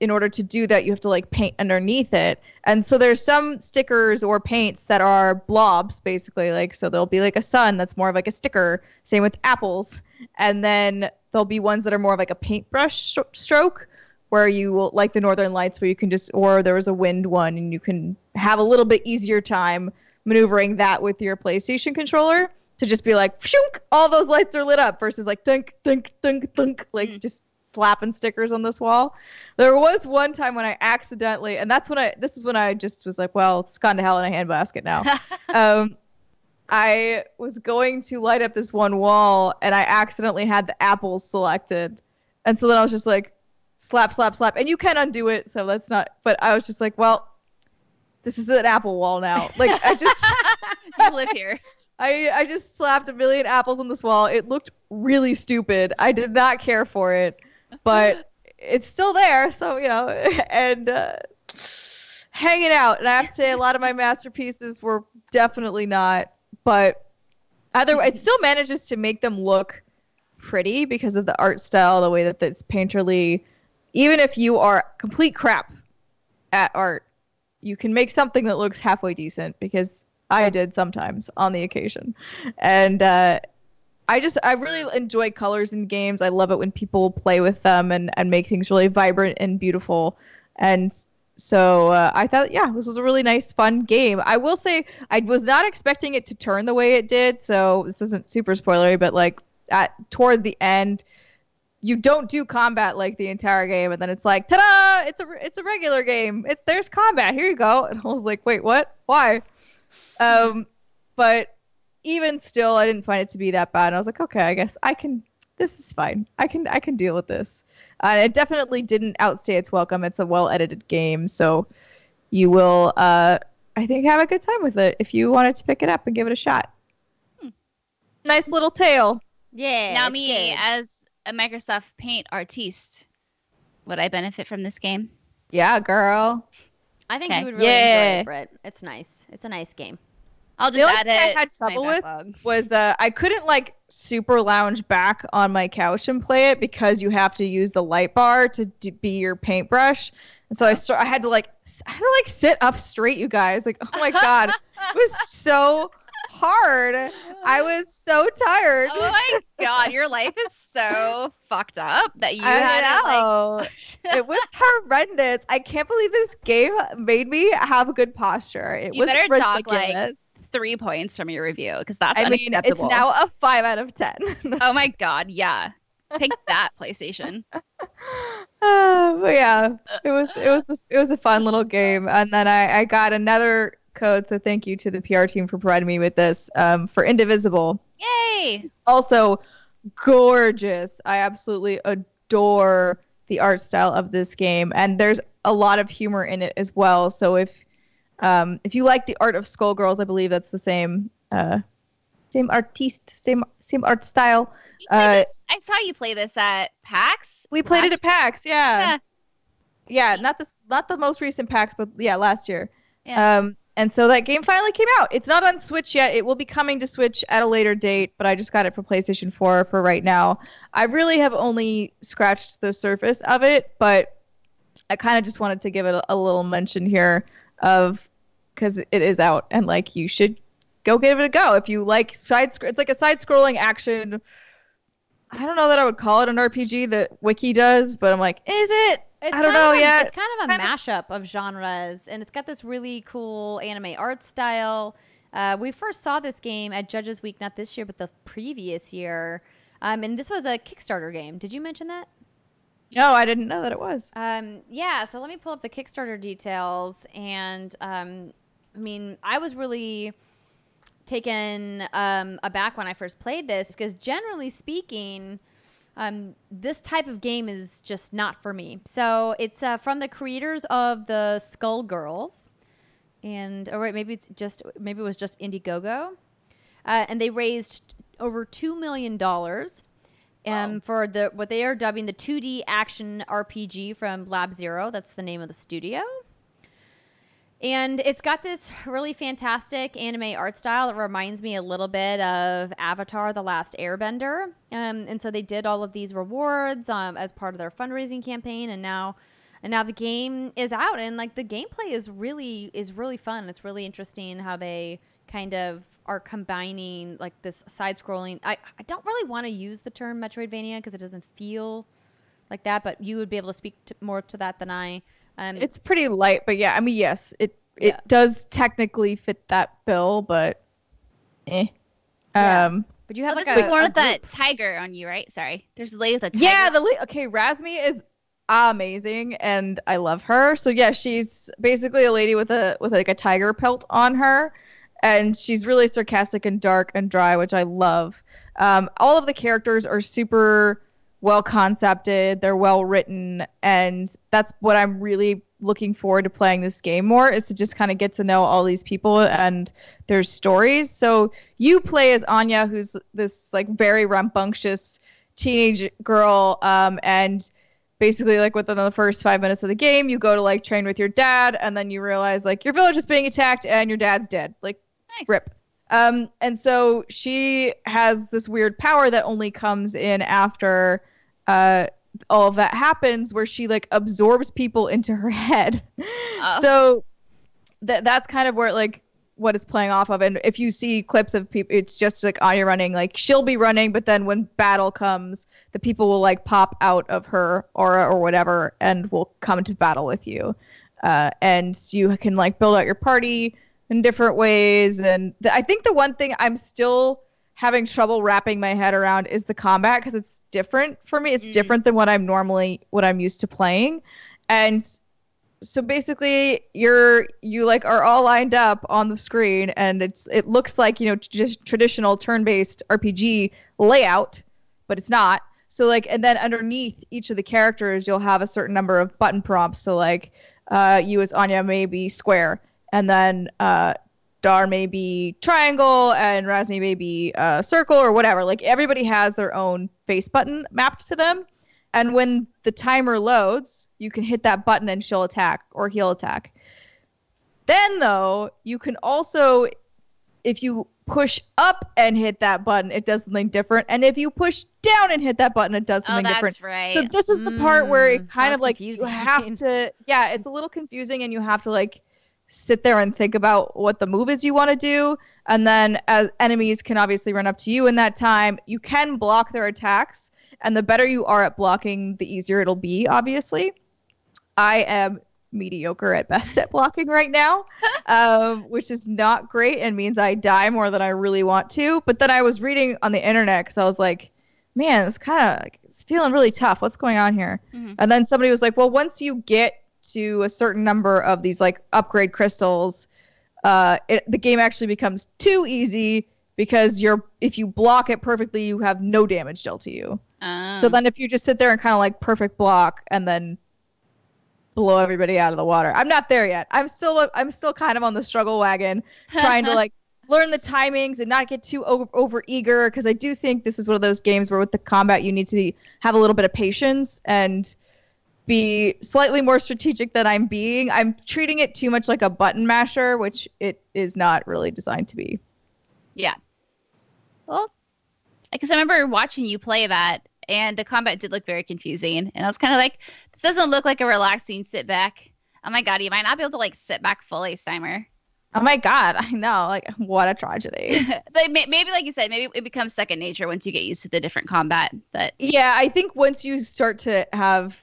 in order to do that, you have to like paint underneath it. And so there's some stickers or paints that are blobs, basically. Like, so there'll be like a sun that's more of like a sticker. Same with apples. And then there'll be ones that are more of like a paintbrush stroke, where you will, like the Northern Lights, where you can just, or there was a wind one, and you can have a little bit easier time maneuvering that with your PlayStation controller to just be like, shunk, all those lights are lit up, versus like thunk, thunk, thunk, thunk, like just slapping stickers on this wall. There was one time when I accidentally, and this is when I just was like, well, it's gone to hell in a handbasket now. I was going to light up this one wall, and I accidentally had the apples selected. And so then I was just like, slap, slap, slap. And you can undo it, so that's not, but I was just like, well, this is an apple wall now. Like, I just...
You live here.
I just slapped a million apples on this wall. It looked really stupid. I did not care for it, but it's still there. So, you know, and hanging out. And I have to say, a lot of my masterpieces were definitely not, but either way, it still manages to make them look pretty because of the art style, the way that it's painterly. Even if you are complete crap at art, you can make something that looks halfway decent, because I did sometimes on the occasion. And I really enjoy colors in games. I love it when people play with them and make things really vibrant and beautiful. And so I thought, yeah, this was a really nice, fun game. I will say I was not expecting it to turn the way it did. So this isn't super spoilery, but like toward the end, you don't do combat like the entire game, and then it's like, ta-da! It's a regular game. There's combat. Here you go. And I was like, wait, what? Why? But even still, I didn't find it to be that bad. And I was like, okay, I guess I can this is fine. I can deal with this. It definitely didn't outstay its welcome. It's a well-edited game, so you will, I think, have a good time with it if you wanted to pick it up and give it a shot. Nice little tale.
Yeah.
Now me, as a Microsoft Paint artiste, would I benefit from this game?
Yeah, girl.
I think you would really enjoy it, Britt. It's nice. It's a nice game.
I'll just add it.
I had trouble with was I couldn't like super lounge back on my couch and play it because you have to use the light bar to be your paintbrush. And so I had to like sit up straight, you guys. Like, oh my God, it was so hard. I was so tired.
Oh my God, your life is so fucked up that you had to like.
It was horrendous. I can't believe this game made me have a good posture. It was
better
ridiculous.
talk like 3 points from your review because that's
unacceptable. It's now a 5 out of 10.
Oh my God, yeah. Take that, PlayStation.
But yeah, it was a fun little game, and then I got another code. So thank you to the PR team for providing me with this for Indivisible.
Yay!
Also gorgeous. I absolutely adore the art style of this game, and there's a lot of humor in it as well. So if you like the art of Skullgirls, I believe that's the same artiste, same art style.
I saw you play this at PAX.
We played it at PAX, yeah. Not the most recent PAX, but yeah, last year. Yeah. And so that game finally came out. It's not on Switch yet. It will be coming to Switch at a later date, but I just got it for PlayStation 4 for right now. I really have only scratched the surface of it, but I kind of just wanted to give it a little mention here because it is out, and like you should go give it a go if you like it's like a side-scrolling action. I don't know that I would call it an RPG. The wiki does, but I'm like, is it? I don't know yet.
It's kind of a mashup of genres, and it's got this really cool anime art style. We first saw this game at Judges Week, not this year, but the previous year. And this was a Kickstarter game. Did you mention that?
No, I didn't know that it was.
Yeah, so let me pull up the Kickstarter details. And, I mean, I was really taken aback when I first played this because generally speaking, this type of game is just not for me. So it's from the creators of the Skullgirls, and maybe it was just Indiegogo, and they raised over $2 million for what they are dubbing the 2D action RPG from Lab Zero. That's the name of the studio. And it's got this really fantastic anime art style that reminds me a little bit of Avatar: The Last Airbender. And so they did all of these rewards as part of their fundraising campaign, and now the game is out, and like the gameplay is really fun. It's really interesting how they kind of are combining like this side-scrolling. I don't really want to use the term Metroidvania because it doesn't feel like that, but you would be able to speak more to that than I.
It's pretty light, but yeah, I mean, yes, it does technically fit that bill, but
Yeah. But you have like
one with that tiger on you, right? Sorry, there's a lady with a tiger.
Yeah, okay, Razmi is amazing, and I love her. So yeah, she's basically a lady with like a tiger pelt on her, and she's really sarcastic and dark and dry, which I love. All of the characters are super well concepted, they're well written, and that's what I'm really looking forward to playing this game more, is to just kind of get to know all these people and their stories. So you play as Anya, who's this like very rambunctious teenage girl, and basically like within the first 5 minutes of the game you go to like train with your dad, and then you realize like your village is being attacked and your dad's dead. Like, nice. Rip. And so she has this weird power that only comes in after all of that happens, where she like absorbs people into her head. So that's kind of where like what it's playing off of. And if you see clips of people, it's just like Anya running, like she'll be running, but then when battle comes, the people will like pop out of her aura or whatever and will come to battle with you. And you can like build out your party in different ways. And I think the one thing I'm still having trouble wrapping my head around is the combat, because it's different for me. It's different than what I'm used to playing. And so basically you like are all lined up on the screen, and it looks like, you know, just traditional turn-based RPG layout, but it's not. So like, and then underneath each of the characters, you'll have a certain number of button prompts. So like, you as Anya may be square, and then Dar may be triangle, and Razmi may be circle or whatever. Like everybody has their own face button mapped to them. And when the timer loads, you can hit that button and she'll attack or he'll attack. Then though, you can also, if you push up and hit that button, it does something different. And if you push down and hit that button, it does something different.
Right.
So this is the part where it kind of like
confusing.
you have to, yeah, it's a little confusing, and you have to like sit there and think about what the move is you want to do. And then as enemies can obviously run up to you in that time, you can block their attacks. And the better you are at blocking, the easier it'll be, obviously. I am mediocre at best at blocking right now, which is not great and means I die more than I really want to. But then I was reading on the internet because I was like, man, it's kind of it's feeling really tough. What's going on here? Mm-hmm. And then somebody was like, well, once you get to a certain number of these like upgrade crystals, the game actually becomes too easy because if you block it perfectly, you have no damage dealt to you. So then if you just sit there and kind of like perfect block and then blow everybody out of the water. I'm not there yet. I'm still kind of on the struggle wagon, trying to like learn the timings and not get too over eager, because I do think this is one of those games where with the combat you need to have a little bit of patience and be slightly more strategic than I'm being. I'm treating it too much like a button masher, which it is not really designed to be.
Yeah. Well, because I remember watching you play that, and the combat did look very confusing. And I was kind of like, this doesn't look like a relaxing sit back. Oh my God, you might not be able to like sit back fully, Steimer.
Oh my God, I know. Like, what a tragedy.
But maybe, like you said, maybe it becomes second nature once you get used to the different combat. But
yeah, I think once you start to have,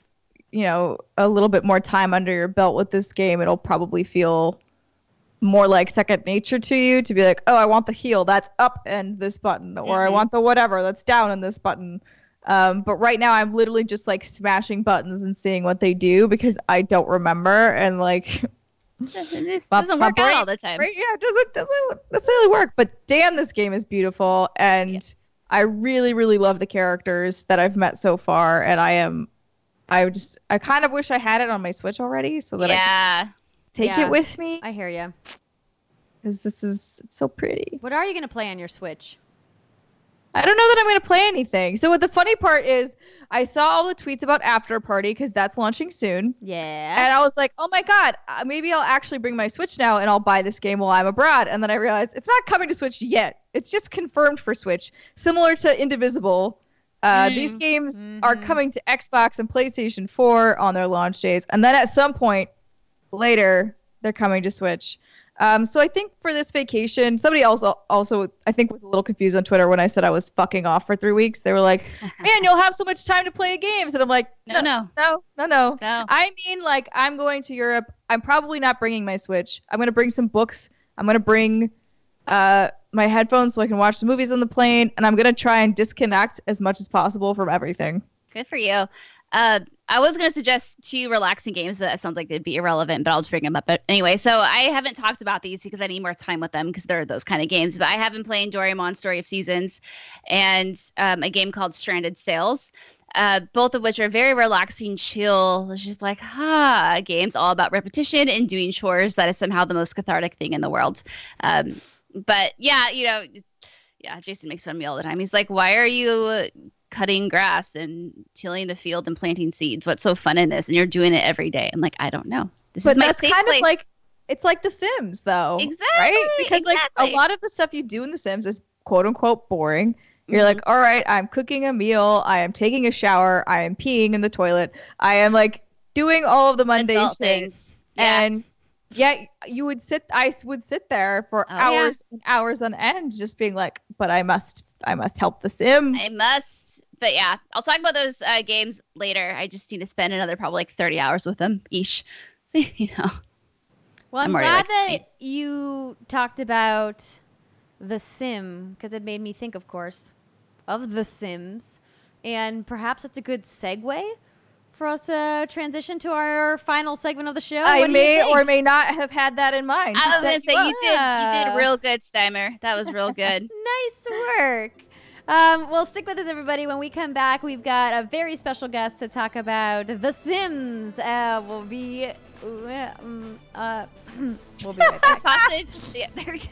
a little bit more time under your belt with this game, it'll probably feel more like second nature to you to be like, oh, I want the heal, that's up and this button, or I want the whatever, that's down and this button. But right now I'm literally just like smashing buttons and seeing what they do because I don't remember, and like
it doesn't work out all the time.
Right? Yeah, it doesn't necessarily work. But damn, this game is beautiful, and I really, really love the characters that I've met so far, and I kind of wish I had it on my Switch already so that I could take it with me.
I hear you.
Because it's so pretty.
What are you going to play on your Switch?
I don't know that I'm going to play anything. So what the funny part is, I saw all the tweets about After Party because that's launching soon.
Yeah.
And I was like, oh my God, maybe I'll actually bring my Switch now and I'll buy this game while I'm abroad. And then I realized it's not coming to Switch yet. It's just confirmed for Switch. Similar to Indivisible. These games are coming to Xbox and PlayStation 4 on their launch days. And then at some point later, they're coming to Switch. So I think for this vacation, somebody also I think was a little confused on Twitter when I said I was fucking off for 3 weeks. They were like, man, you'll have so much time to play games. And I'm like, no. I mean, like, I'm going to Europe. I'm probably not bringing my Switch. I'm going to bring some books. I'm going to bring my headphones so I can watch the movies on the plane. And I'm going to try and disconnect as much as possible from everything.
Good for you. I was going to suggest 2 relaxing games, but that sounds like they'd be irrelevant, but I'll just bring them up. But anyway, so I haven't talked about these because I need more time with them because they're those kind of games. But I have been playing Doraemon Story of Seasons and a game called Stranded Sails, both of which are very relaxing, chill, it's just like, games all about repetition and doing chores. That is somehow the most cathartic thing in the world. But yeah, Jason makes fun of me all the time. He's like, why are you cutting grass and tilling the field and planting seeds? What's so fun in this? And you're doing it every day. I'm like, I don't know. This is my safe place. Of like,
it's like The Sims, though.
Exactly.
Right? Because like a lot of the stuff you do in The Sims is quote unquote boring. You're like, all right, I'm cooking a meal. I am taking a shower. I am peeing in the toilet. I am like doing all of the mundane things. Yeah. And yet I would sit there for hours and hours on end just being like, but I must help the Sim.
I must. But yeah, I'll talk about those games later. I just need to spend another probably like 30 hours with them each. Well,
I'm glad that you talked about The Sim because it made me think, of course, of The Sims. And perhaps it's a good segue for us to transition to our final segment of the show.
I may or may not have had that in mind.
I was going to say, you did real good, Steimer. That was real good.
Nice work. Well, stick with us, everybody. When we come back, we've got a very special guest to talk about The Sims. We'll be right back.
Sausage. Yeah, there we go.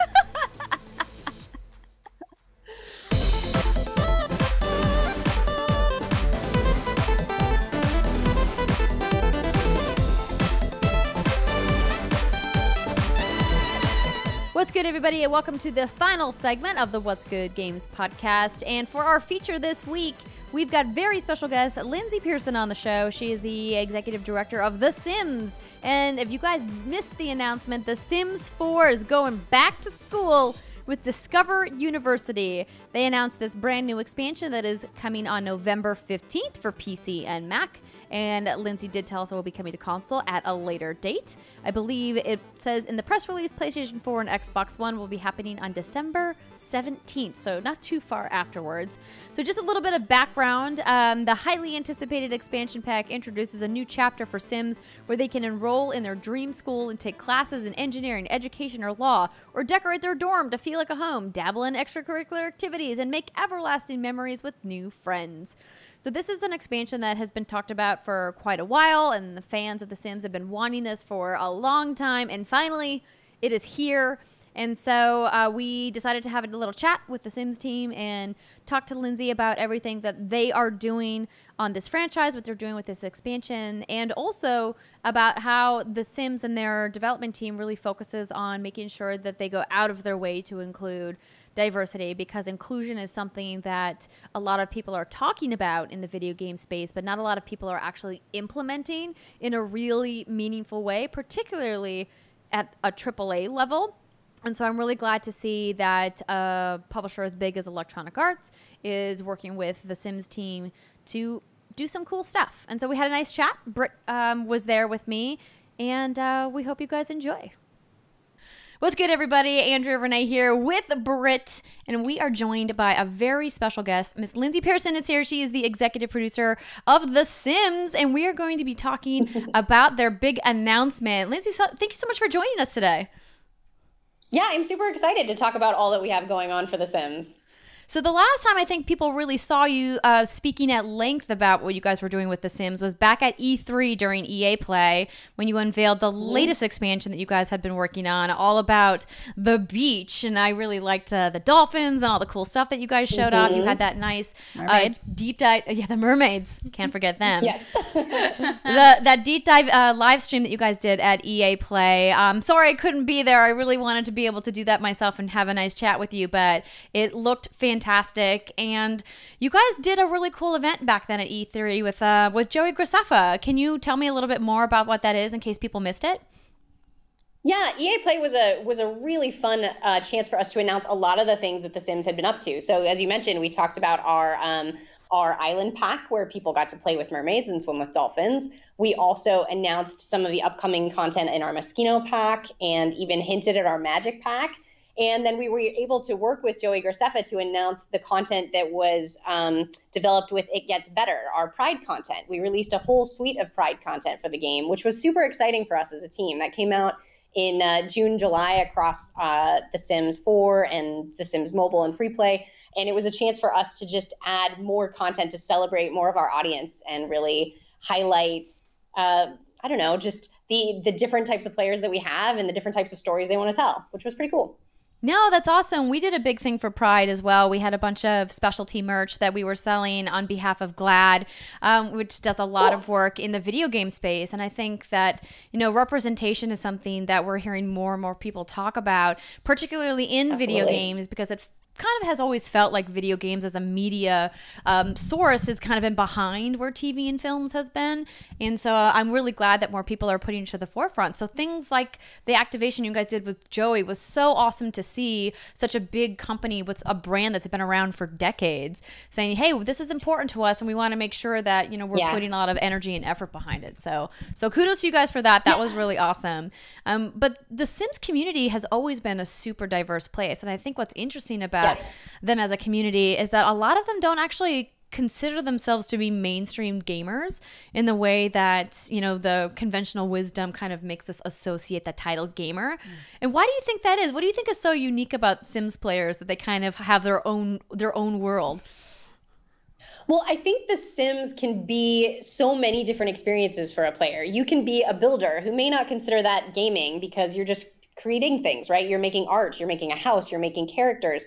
What's good, everybody, and welcome to the final segment of the What's Good Games podcast. And for our feature this week, we've got very special guest Lyndsay Pearson on the show. She is the executive director of The Sims. And if you guys missed the announcement, The Sims 4 is going back to school with Discover University. They announced this brand new expansion that is coming on November 15th for PC and Mac. And Lyndsay did tell us it will be coming to console at a later date. I believe it says in the press release, PlayStation 4 and Xbox One will be happening on December 17th, so not too far afterwards. So just a little bit of background. The highly anticipated expansion pack introduces a new chapter for Sims where they can enroll in their dream school and take classes in engineering, education, or law, or decorate their dorm to feel like a home, dabble in extracurricular activities, and make everlasting memories with new friends. So this is an expansion that has been talked about for quite a while, and the fans of The Sims have been wanting this for a long time, and finally, it is here. And so we decided to have a little chat with the Sims team and talk to Lyndsay about everything that they are doing on this franchise, what they're doing with this expansion, and also about how the Sims and their development team really focuses on making sure that they go out of their way to include diversity, because inclusion is something that a lot of people are talking about in the video game space, but not a lot of people are actually implementing in a really meaningful way, particularly at a AAA level. And so I'm really glad to see that a publisher as big as Electronic Arts is working with the Sims team to do some cool stuff. And so we had a nice chat. Britt was there with me, and we hope you guys enjoy. What's good, everybody? Andrea Renee here with Britt, and we are joined by a very special guest. Miss Lyndsay Pearson is here. She is the executive producer of The Sims, and we are going to be talking about their big announcement. Lyndsay, thank you so much for joining us today.
Yeah, I'm super excited to talk about all that we have going on for The Sims.
So the last time I think people really saw you speaking at length about what you guys were doing with The Sims was back at E3 during EA Play, when you unveiled the latest expansion that you guys had been working on, all about the beach. And I really liked the dolphins and all the cool stuff that you guys showed off. You had that nice deep dive. Yeah, the mermaids. Can't forget them.
Yes.
That deep dive live stream that you guys did at EA Play. Sorry I couldn't be there. I really wanted to be able to do that myself and have a nice chat with you, but it looked fantastic. And you guys did a really cool event back then at E3 with Joey Graceffa. Can you tell me a little bit more about what that is in case people missed it?
Yeah, EA Play was a really fun chance for us to announce a lot of the things that The Sims had been up to. So as you mentioned, we talked about our island pack where people got to play with mermaids and swim with dolphins. We also announced some of the upcoming content in our Moschino pack and even hinted at our magic pack. And then we were able to work with Joey Graceffa to announce the content that was developed with It Gets Better, our Pride content. We released a whole suite of Pride content for the game, which was super exciting for us as a team. That came out in June, July across The Sims 4 and The Sims Mobile and Free Play. And it was a chance for us to just add more content to celebrate more of our audience and really highlight, just the different types of players that we have and the different types of stories they want to tell, which was pretty cool.
No, that's awesome. We did a big thing for Pride as well. We had a bunch of specialty merch that we were selling on behalf of GLAD, which does a lot of work in the video game space. And I think that, representation is something that we're hearing more and more people talk about, particularly in video games, because it kind of has always felt like video games as a media source has kind of been behind where TV and films has been. And so I'm really glad that more people are putting it to the forefront. So things like the activation you guys did with Joey was so awesome to see such a big company with a brand that's been around for decades saying, hey, this is important to us and we want to make sure that, we're putting a lot of energy and effort behind it. So kudos to you guys for that. That was really awesome. But the Sims community has always been a super diverse place. And I think what's interesting about them as a community is that a lot of them don't actually consider themselves to be mainstream gamers in the way that, you know, the conventional wisdom kind of makes us associate the title gamer. And why do you think that is? What do you think is so unique about Sims players that they kind of have their own world?
Well, I think The Sims can be so many different experiences for a player. You can be a builder who may not consider that gaming because you're just creating things, right? You're making art, you're making a house, you're making characters.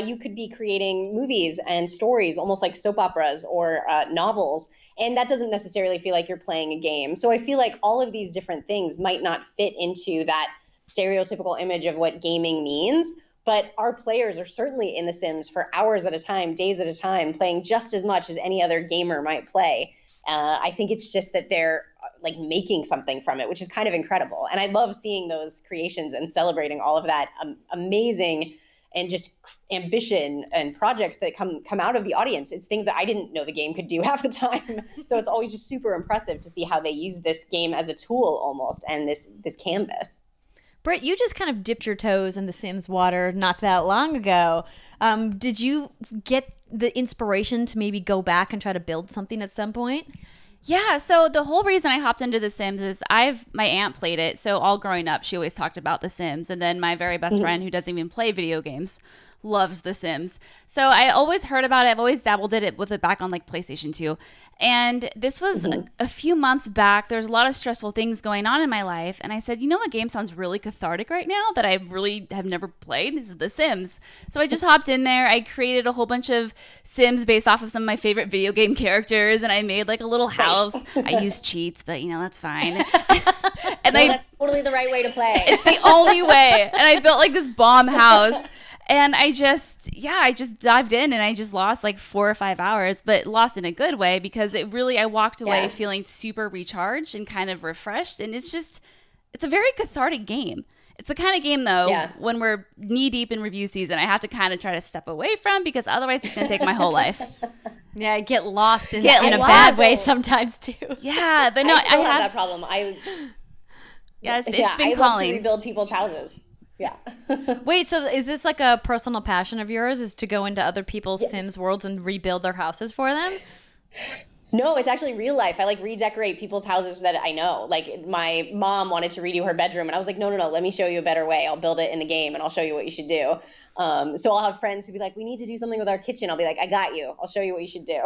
You could be creating movies and stories, almost like soap operas or novels. And that doesn't necessarily feel like you're playing a game. So I feel like all of these different things might not fit into that stereotypical image of what gaming means. But our players are certainly in The Sims for hours at a time, days at a time, playing just as much as any other gamer might play. I think it's just that they're like making something from it, which is kind of incredible. And I love seeing those creations and celebrating all of that amazing and just ambition and projects that come out of the audience. It's things that I didn't know the game could do half the time. So it's always just super impressive to see how they use this game as a tool almost, and this canvas.
Britt, you just kind of dipped your toes in the Sims water not that long ago. Did you get the inspiration to maybe go back and try to build something at some point?
Yeah, so the whole reason I hopped into The Sims is my aunt played it. So all growing up, she always talked about The Sims. And then my very best friend, who doesn't even play video games, loves The Sims. So I always heard about it. I've always dabbled in it with it back on like PlayStation 2. And this was a few months back. There's a lot of stressful things going on in my life. And I said, you know what game sounds really cathartic right now that I really have never played? This is The Sims. So I just hopped in there. I created a whole bunch of Sims based off of some of my favorite video game characters. And I made like a little house. I used cheats, but you know, that's fine. And
that's totally the right way to play.
It's the only way. And I built like this bomb house. And I just dived in and I just lost like 4 or 5 hours, but lost in a good way because I walked away feeling super recharged and kind of refreshed. And it's a very cathartic game. It's the kind of game though, when we're knee deep in review season, I have to kind of try to step away from because otherwise it's going to take my whole life.
Yeah, I get lost in a bad way sometimes too.
Yeah, but no, I
have that problem.
It's been
I
calling.
love to rebuild people's houses. Yeah.
Wait, so is this like a personal passion of yours, is to go into other people's Sims worlds and rebuild their houses for them?
No, it's actually real life. I like redecorate people's houses that I know. Like my mom wanted to redo her bedroom and I was like, no, let me show you a better way. I'll build it in the game and I'll show you what you should do. So I'll have friends who be like, we need to do something with our kitchen. I'll be like, I got you. I'll show you what you should do.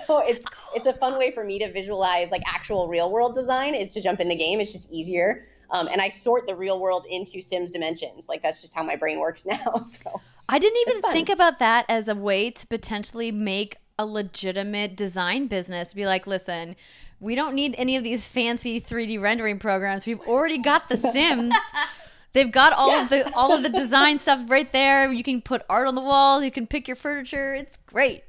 So it's a fun way for me to visualize like actual real world design is to jump in the game. It's just easier. And I sort the real world into Sims dimensions. Like that's just how my brain works now. So
I didn't even think about that as a way to potentially make a legitimate design business. Be like, listen, we don't need any of these fancy 3D rendering programs. We've already got the Sims. They've got all of the design stuff right there. You can put art on the walls. You can pick your furniture. It's great.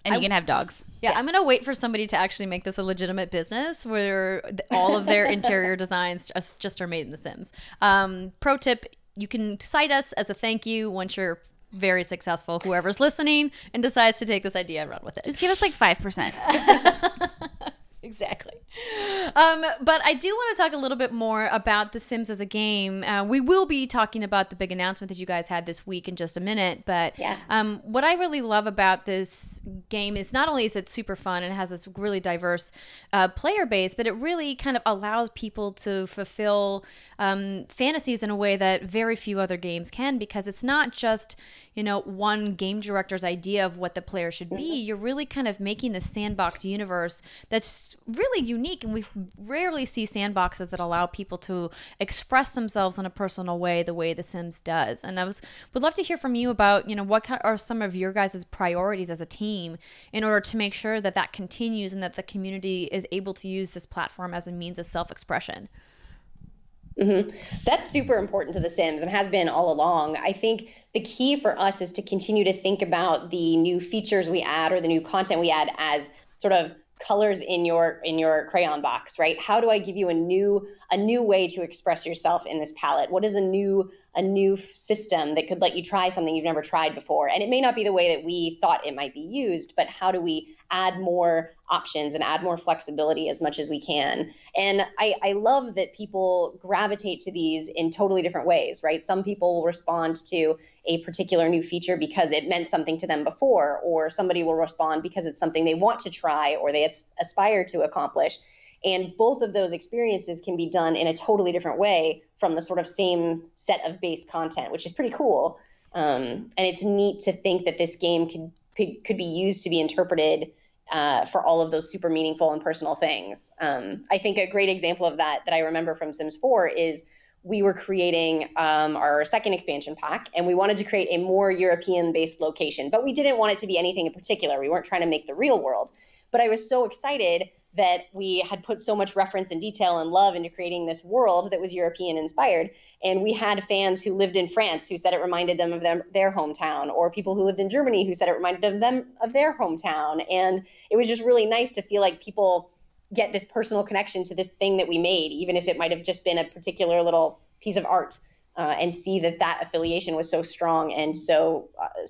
And you can have dogs.
Yeah, I'm going to wait for somebody to actually make this a legitimate business where all of their interior designs just are made in The Sims. Pro tip, you can cite us as a thank you once you're very successful, whoever's listening, and decides to take this idea and run with it.
Just give us like 5%.
Exactly. But I do want to talk a little bit more about The Sims as a game. We will be talking about the big announcement that you guys had this week in just a minute. But what I really love about this game is not only is it super fun and has this really diverse player base, but it really kind of allows people to fulfill fantasies in a way that very few other games can, because it's not just, you know, one game director's idea of what the player should be. You're really kind of making the sandbox universe that's really unique, and we rarely see sandboxes that allow people to express themselves in a personal way the way The Sims does. And would love to hear from you about, you know, what are some of your guys' priorities as a team in order to make sure that that continues and that the community is able to use this platform as a means of self-expression.
That's super important to The Sims and has been all along. I think the key for us is to continue to think about the new features we add or the new content we add as sort of colors in your crayon box, right? How do I give you a new way to express yourself in this palette? What is a new new system that could let you try something you've never tried before. And it may not be the way that we thought it might be used, but how do we add more options and add more flexibility as much as we can? And I love that people gravitate to these in totally different ways, right? Some people will respond to a particular new feature because it meant something to them before, or somebody will respond because it's something they want to try or they aspire to accomplish. And both of those experiences can be done in a totally different way from the sort of same set of base content, which is pretty cool. And it's neat to think that this game could be used to be interpreted for all of those super meaningful and personal things. I think a great example of that I remember from Sims 4 is we were creating our second expansion pack, and we wanted to create a more European-based location, but we didn't want it to be anything in particular. We weren't trying to make the real world. But I was so excited that we had put so much reference and detail and love into creating this world that was European inspired. And we had fans who lived in France who said it reminded them of their hometown, or people who lived in Germany who said it reminded them of their hometown. And it was just really nice to feel like people get this personal connection to this thing that we made, even if it might have just been a particular little piece of art, and see that affiliation was so strong and so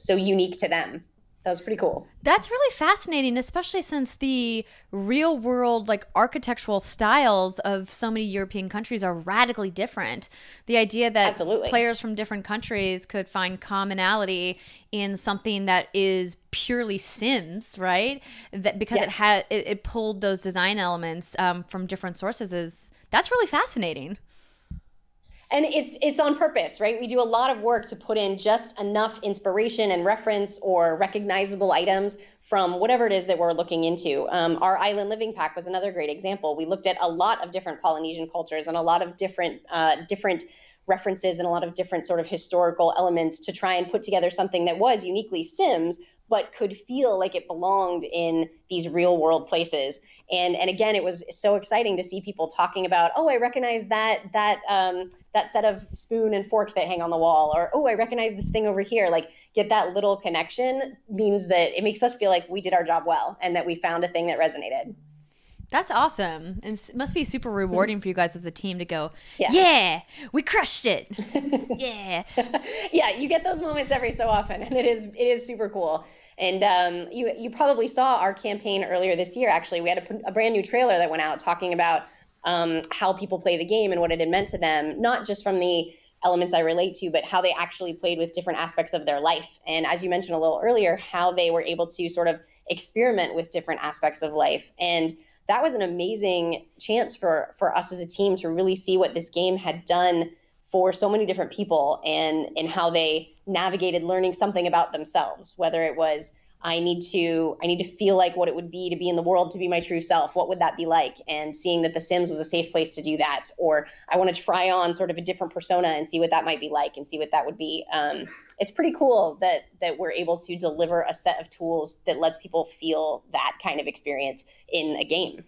unique to them. That was pretty cool.
That's really fascinating, especially since the real world, like architectural styles of so many European countries are radically different. The idea that
Absolutely.
Players from different countries could find commonality in something that is purely Sims, right? That because
Yes.
it pulled those design elements from different sources that's really fascinating.
And it's on purpose, right? We do a lot of work to put in just enough inspiration and reference or recognizable items from whatever it is that we're looking into. Our Island Living Pack was another great example. We looked at a lot of different Polynesian cultures and a lot of different references and a lot of different sort of historical elements to try and put together something that was uniquely Sims, but could feel like it belonged in these real world places. And again, it was so exciting to see people talking about, oh, I recognize that set of spoon and fork that hang on the wall, or oh, I recognize this thing over here. Like, get that little connection means that it makes us feel like we did our job well and that we found a thing that resonated.
That's awesome. And it must be super rewarding for you guys as a team to go,
Yeah.
yeah, we crushed it. Yeah.
Yeah, you get those moments every so often, and it is super cool. And you probably saw our campaign earlier this year. Actually, we had a brand new trailer that went out talking about how people play the game and what it had meant to them, not just from the elements I relate to, but how they actually played with different aspects of their life. And as you mentioned a little earlier, how they were able to sort of experiment with different aspects of life. And that was an amazing chance for us as a team to really see what this game had done for so many different people, and how they navigated learning something about themselves, whether it was, I need to feel like what it would be to be in the world, to be my true self. What would that be like? And seeing that The Sims was a safe place to do that. Or I want to try on sort of a different persona and see what that might be like and see what that would be. It's pretty cool that we're able to deliver a set of tools that lets people feel that kind of experience in a game.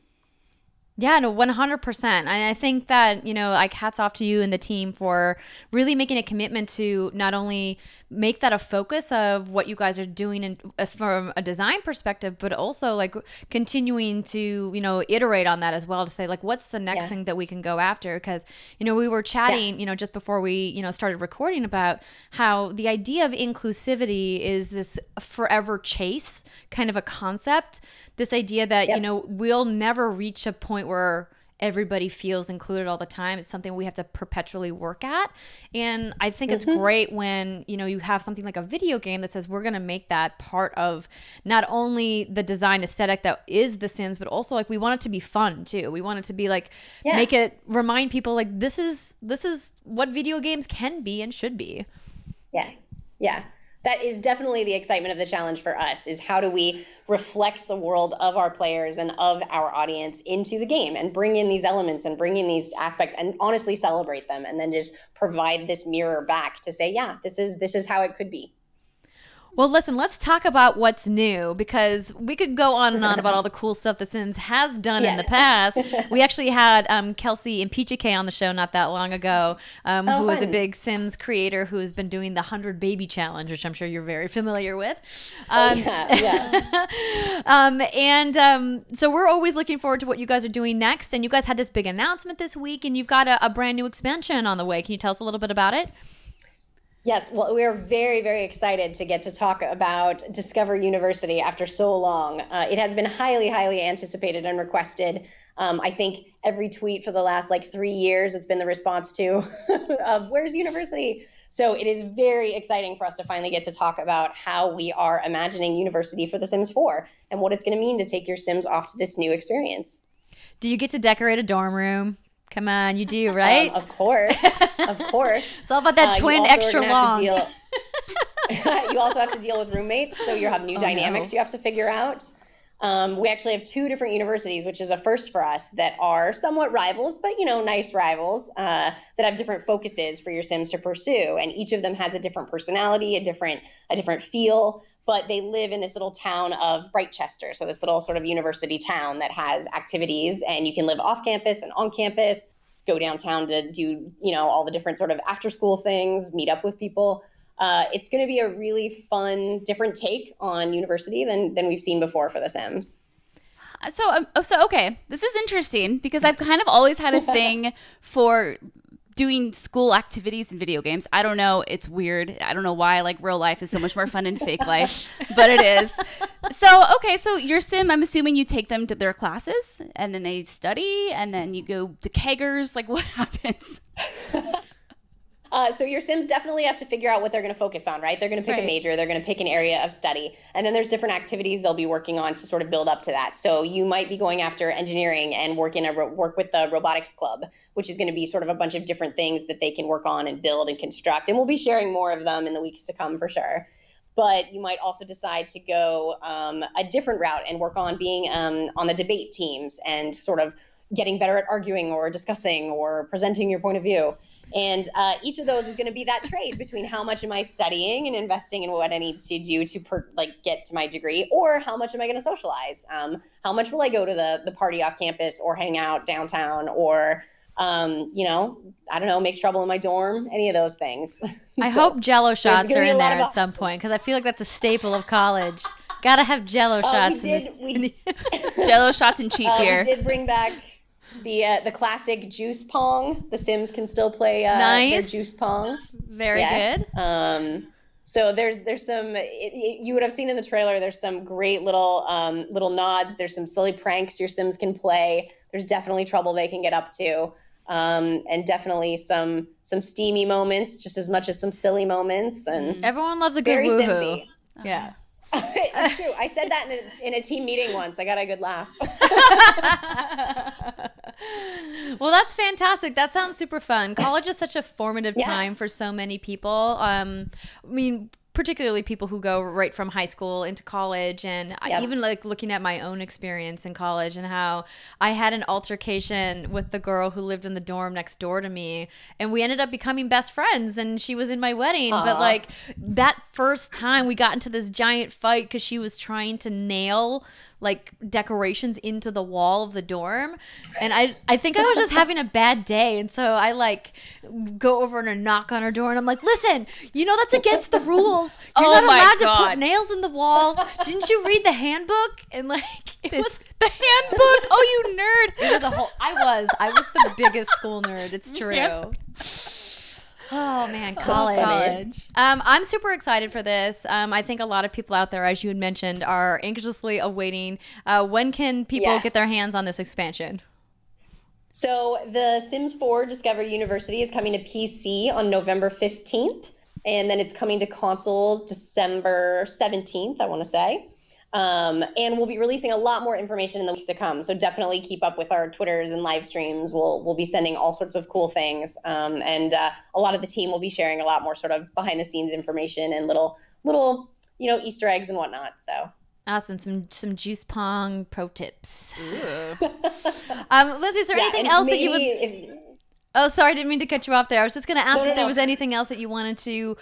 Yeah, no, 100%. And I think that, like, hats off to you and the team for really making a commitment to not only make that a focus of what you guys are doing from a design perspective, but also like continuing to, iterate on that as well, to say like, what's the next thing that we can go after? Because, we were chatting, just before we, started recording about how the idea of inclusivity is this forever chase kind of a concept. This idea that, we'll never reach a point where everybody feels included all the time. It's something we have to perpetually work at. And I think it's great when, you have something like a video game that says we're going to make that part of not only the design aesthetic that is The Sims, but also like we want it to be fun too. We want it to be like, make it remind people like this is what video games can be and should be.
Yeah. Yeah. That is definitely the excitement of the challenge for us, is how do we reflect the world of our players and of our audience into the game and bring in these elements and bring in these aspects and honestly celebrate them, and then just provide this mirror back to say, yeah, this is how it could be.
Well, listen, let's talk about what's new, because we could go on and on about all the cool stuff The Sims has done in the past. We actually had Kelsey and Peachy on the show not that long ago, who is a big Sims creator who's been doing the 100 Baby Challenge, which I'm sure you're very familiar with. So we're always looking forward to what you guys are doing next. And you guys had this big announcement this week, and you've got a brand new expansion on the way. Can you tell us a little bit about it?
Yes, well, we are very, very excited to get to talk about Discover University after so long. It has been highly, highly anticipated and requested. I think every tweet for the last 3 years, it's been the response to where's University? So it is very exciting for us to finally get to talk about how we are imagining University for The Sims 4 and what it's going to mean to take your Sims off to this new experience.
Do you get to decorate a dorm room? Come on, you do, right?
Of course. Of course.
It's all about that twin extra long.
You also have to deal with roommates, so you have new dynamics you have to figure out. We actually have 2 different universities, which is a first for us, that are somewhat rivals, but nice rivals that have different focuses for your Sims to pursue, and each of them has a different personality, a different feel. But they live in this little town of Brightchester, so this little sort of university town that has activities, and you can live off campus and on campus, go downtown to do, all the different sort of after school things, meet up with people. It's going to be a really fun, different take on University than we've seen before for The Sims.
So okay, this is interesting because I've kind of always had a thing for doing school activities in video games. I don't know. It's weird. I don't know why. Real life is so much more fun than fake life, but it is. So, okay. So your Sim, I'm assuming you take them to their classes and then they study and then you go to keggers. What happens?
So your Sims definitely have to figure out what they're going to focus on, right? They're going to pick a major, they're going to pick an area of study, and then there's different activities they'll be working on to sort of build up to that. So you might be going after engineering and work with the robotics club, which is going to be sort of a bunch of different things that they can work on and build and construct. And we'll be sharing more of them in the weeks to come for sure. But you might also decide to go a different route and work on being on the debate teams and sort of getting better at arguing or discussing or presenting your point of view. And each of those is going to be that trade between how much am I studying and investing in what I need to do to get to my degree, or how much am I going to socialize? How much will I go to the party off campus or hang out downtown or, I don't know, make trouble in my dorm, any of those things.
I hope Jello shots are in there at some point because I feel like that's a staple of college. Got to have Jello shots.
Jello shots and cheap beer.
We did bring back the classic juice pong. The Sims can still play their juice pong.
Very good.
So there's some you would have seen in the trailer. There's some great little nods. There's some silly pranks your Sims can play. There's definitely trouble they can get up to, and definitely some steamy moments, just as much as some silly moments. And
everyone loves a good woohoo. Yeah.
It's true. I said that in a team meeting once. I got a good laugh.
Well, that's fantastic. That sounds super fun. College is such a formative time for so many people. Particularly people who go right from high school into college, and I even looking at my own experience in college and how I had an altercation with the girl who lived in the dorm next door to me, and we ended up becoming best friends, and she was in my wedding. Aww. But that first time we got into this giant fight because she was trying to nail decorations into the wall of the dorm, and I think I was just having a bad day, and so I go over and knock on her door, and I'm like, listen, that's against the rules. You're not allowed to put nails in the walls. Didn't you read the handbook? And it was
the handbook. Oh, you nerd!
It was I was the biggest school nerd. It's true. Yep. Oh man, college. I'm super excited for this. I think a lot of people out there, as you had mentioned, are anxiously awaiting. When can people get their hands on this expansion?
So the Sims 4 Discover University is coming to PC on November 15th, and then it's coming to consoles December 17th, I want to say. And we'll be releasing a lot more information in the weeks to come. So definitely keep up with our Twitters and live streams. We'll be sending all sorts of cool things. And a lot of the team will be sharing a lot more sort of behind the scenes information and little, Easter eggs and whatnot. So
awesome. Some juice pong pro tips. Lyndsay, is there anything else that you would... Oh, sorry, I didn't mean to cut you off there. I was just going to ask if there was anything else that you wanted to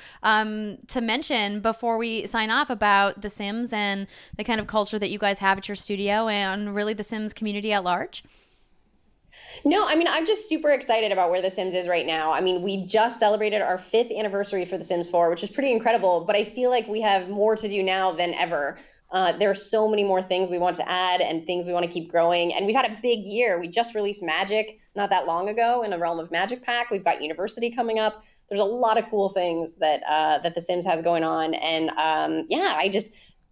mention before we sign off about The Sims and the kind of culture that you guys have at your studio and really the Sims community at large.
No, I'm just super excited about where The Sims is right now. We just celebrated our 5th anniversary for The Sims 4, which is pretty incredible, but I feel like we have more to do now than ever. There are so many more things we want to add and things we want to keep growing. And we've had a big year. We just released Magic not that long ago in a Realm of Magic pack. We've got University coming up. there's a lot of cool things that that The Sims has going on. And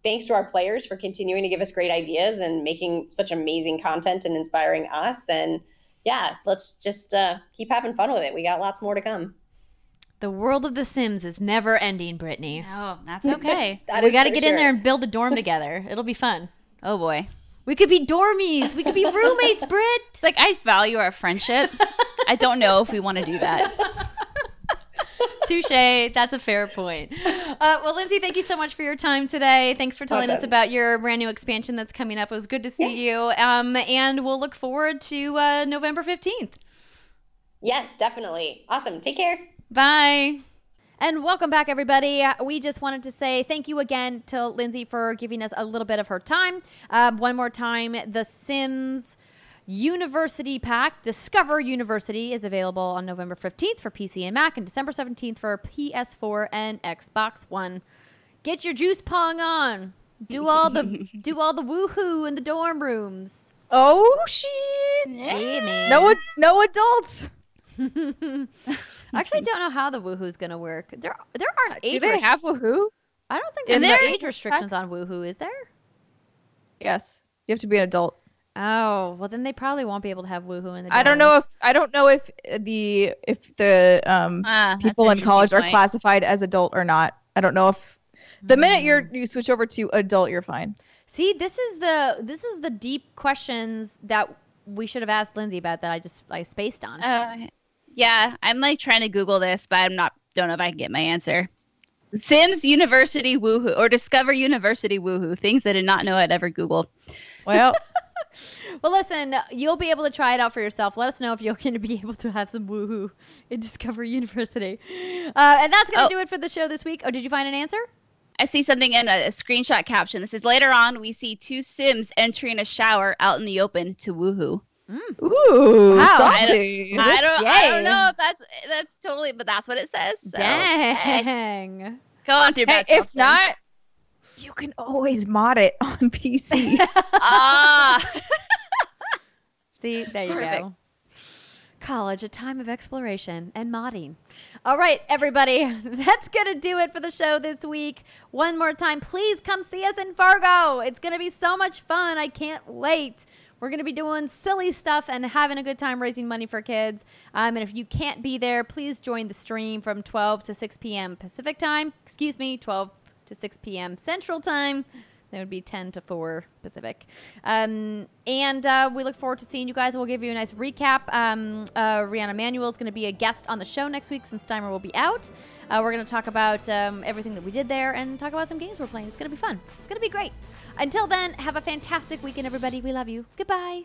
thanks to our players for continuing to give us great ideas and making such amazing content and inspiring us. And yeah, let's just keep having fun with it. We got lots more to come.
The world of The Sims is never ending, Brittany.
Oh, that's okay.
We got to get in there and build a dorm together. It'll be fun.
Oh boy.
We could be dormies. We could be roommates, Britt.
It's like, I value our friendship. I don't know if we want to do that.
Touche. That's a fair point. Well, Lyndsay, thank you so much for your time today. Thanks for telling us about your brand new expansion that's coming up. It was good to see you. And we'll look forward to November 15th.
Yes, definitely. Awesome. Take care.
Bye. And welcome back, everybody. We just wanted to say thank you again to Lyndsay for giving us a little bit of her time. One more time, The Sims University Pack, Discover University, is available on November 15th for PC and Mac and December 17th for PS4 and Xbox One. Get your juice pong on. Do all the woohoo in the dorm rooms.
Oh shit!
Hey, man.
No adults.
I actually don't know how the woohoo's gonna work. There aren't age.
Do they have woohoo?
I don't think there's age restrictions on woohoo. Is there?
Yes, you have to be an adult.
Oh, well then they probably won't be able to have woohoo in the dorms.
I don't know if the people in college are classified as adult or not. I don't know if the minute you switch over to adult, you're fine.
See, this is the deep questions that we should have asked Lyndsay about that I spaced on.
Yeah, I'm like trying to Google this, but don't know if I can get my answer. Sims University Woohoo or Discover University Woohoo, things I did not know I'd ever Googled.
Well,
well, listen, you'll be able to try it out for yourself. Let us know if you're going to be able to have some woohoo in Discover University. And that's going to do it for the show this week. Oh, did you find an answer?
I see something in a screenshot caption. This says, later on, we see two Sims entering a shower out in the open to woohoo.
Ooh,
wow.
I don't know if that's totally, but that's what it says. So,
dang.
Hey, go on through that.
If not, you can always mod it on PC.
See, there you go. College, a time of exploration and modding. All right, everybody, that's going to do it for the show this week. One more time, please come see us in Fargo. It's going to be so much fun. I can't wait. We're going to be doing silly stuff and having a good time raising money for kids. And if you can't be there, please join the stream from 12 to 6 p.m. Pacific time. 12 to 6 p.m. Central time. That would be 10 to 4 Pacific. And we look forward to seeing you guys. We'll give you a nice recap. Rihanna Manuel is going to be a guest on the show next week since Steimer will be out. We're going to talk about everything that we did there and talk about some games we're playing. It's going to be fun. It's going to be great. Until then, have a fantastic weekend, everybody. We love you. Goodbye.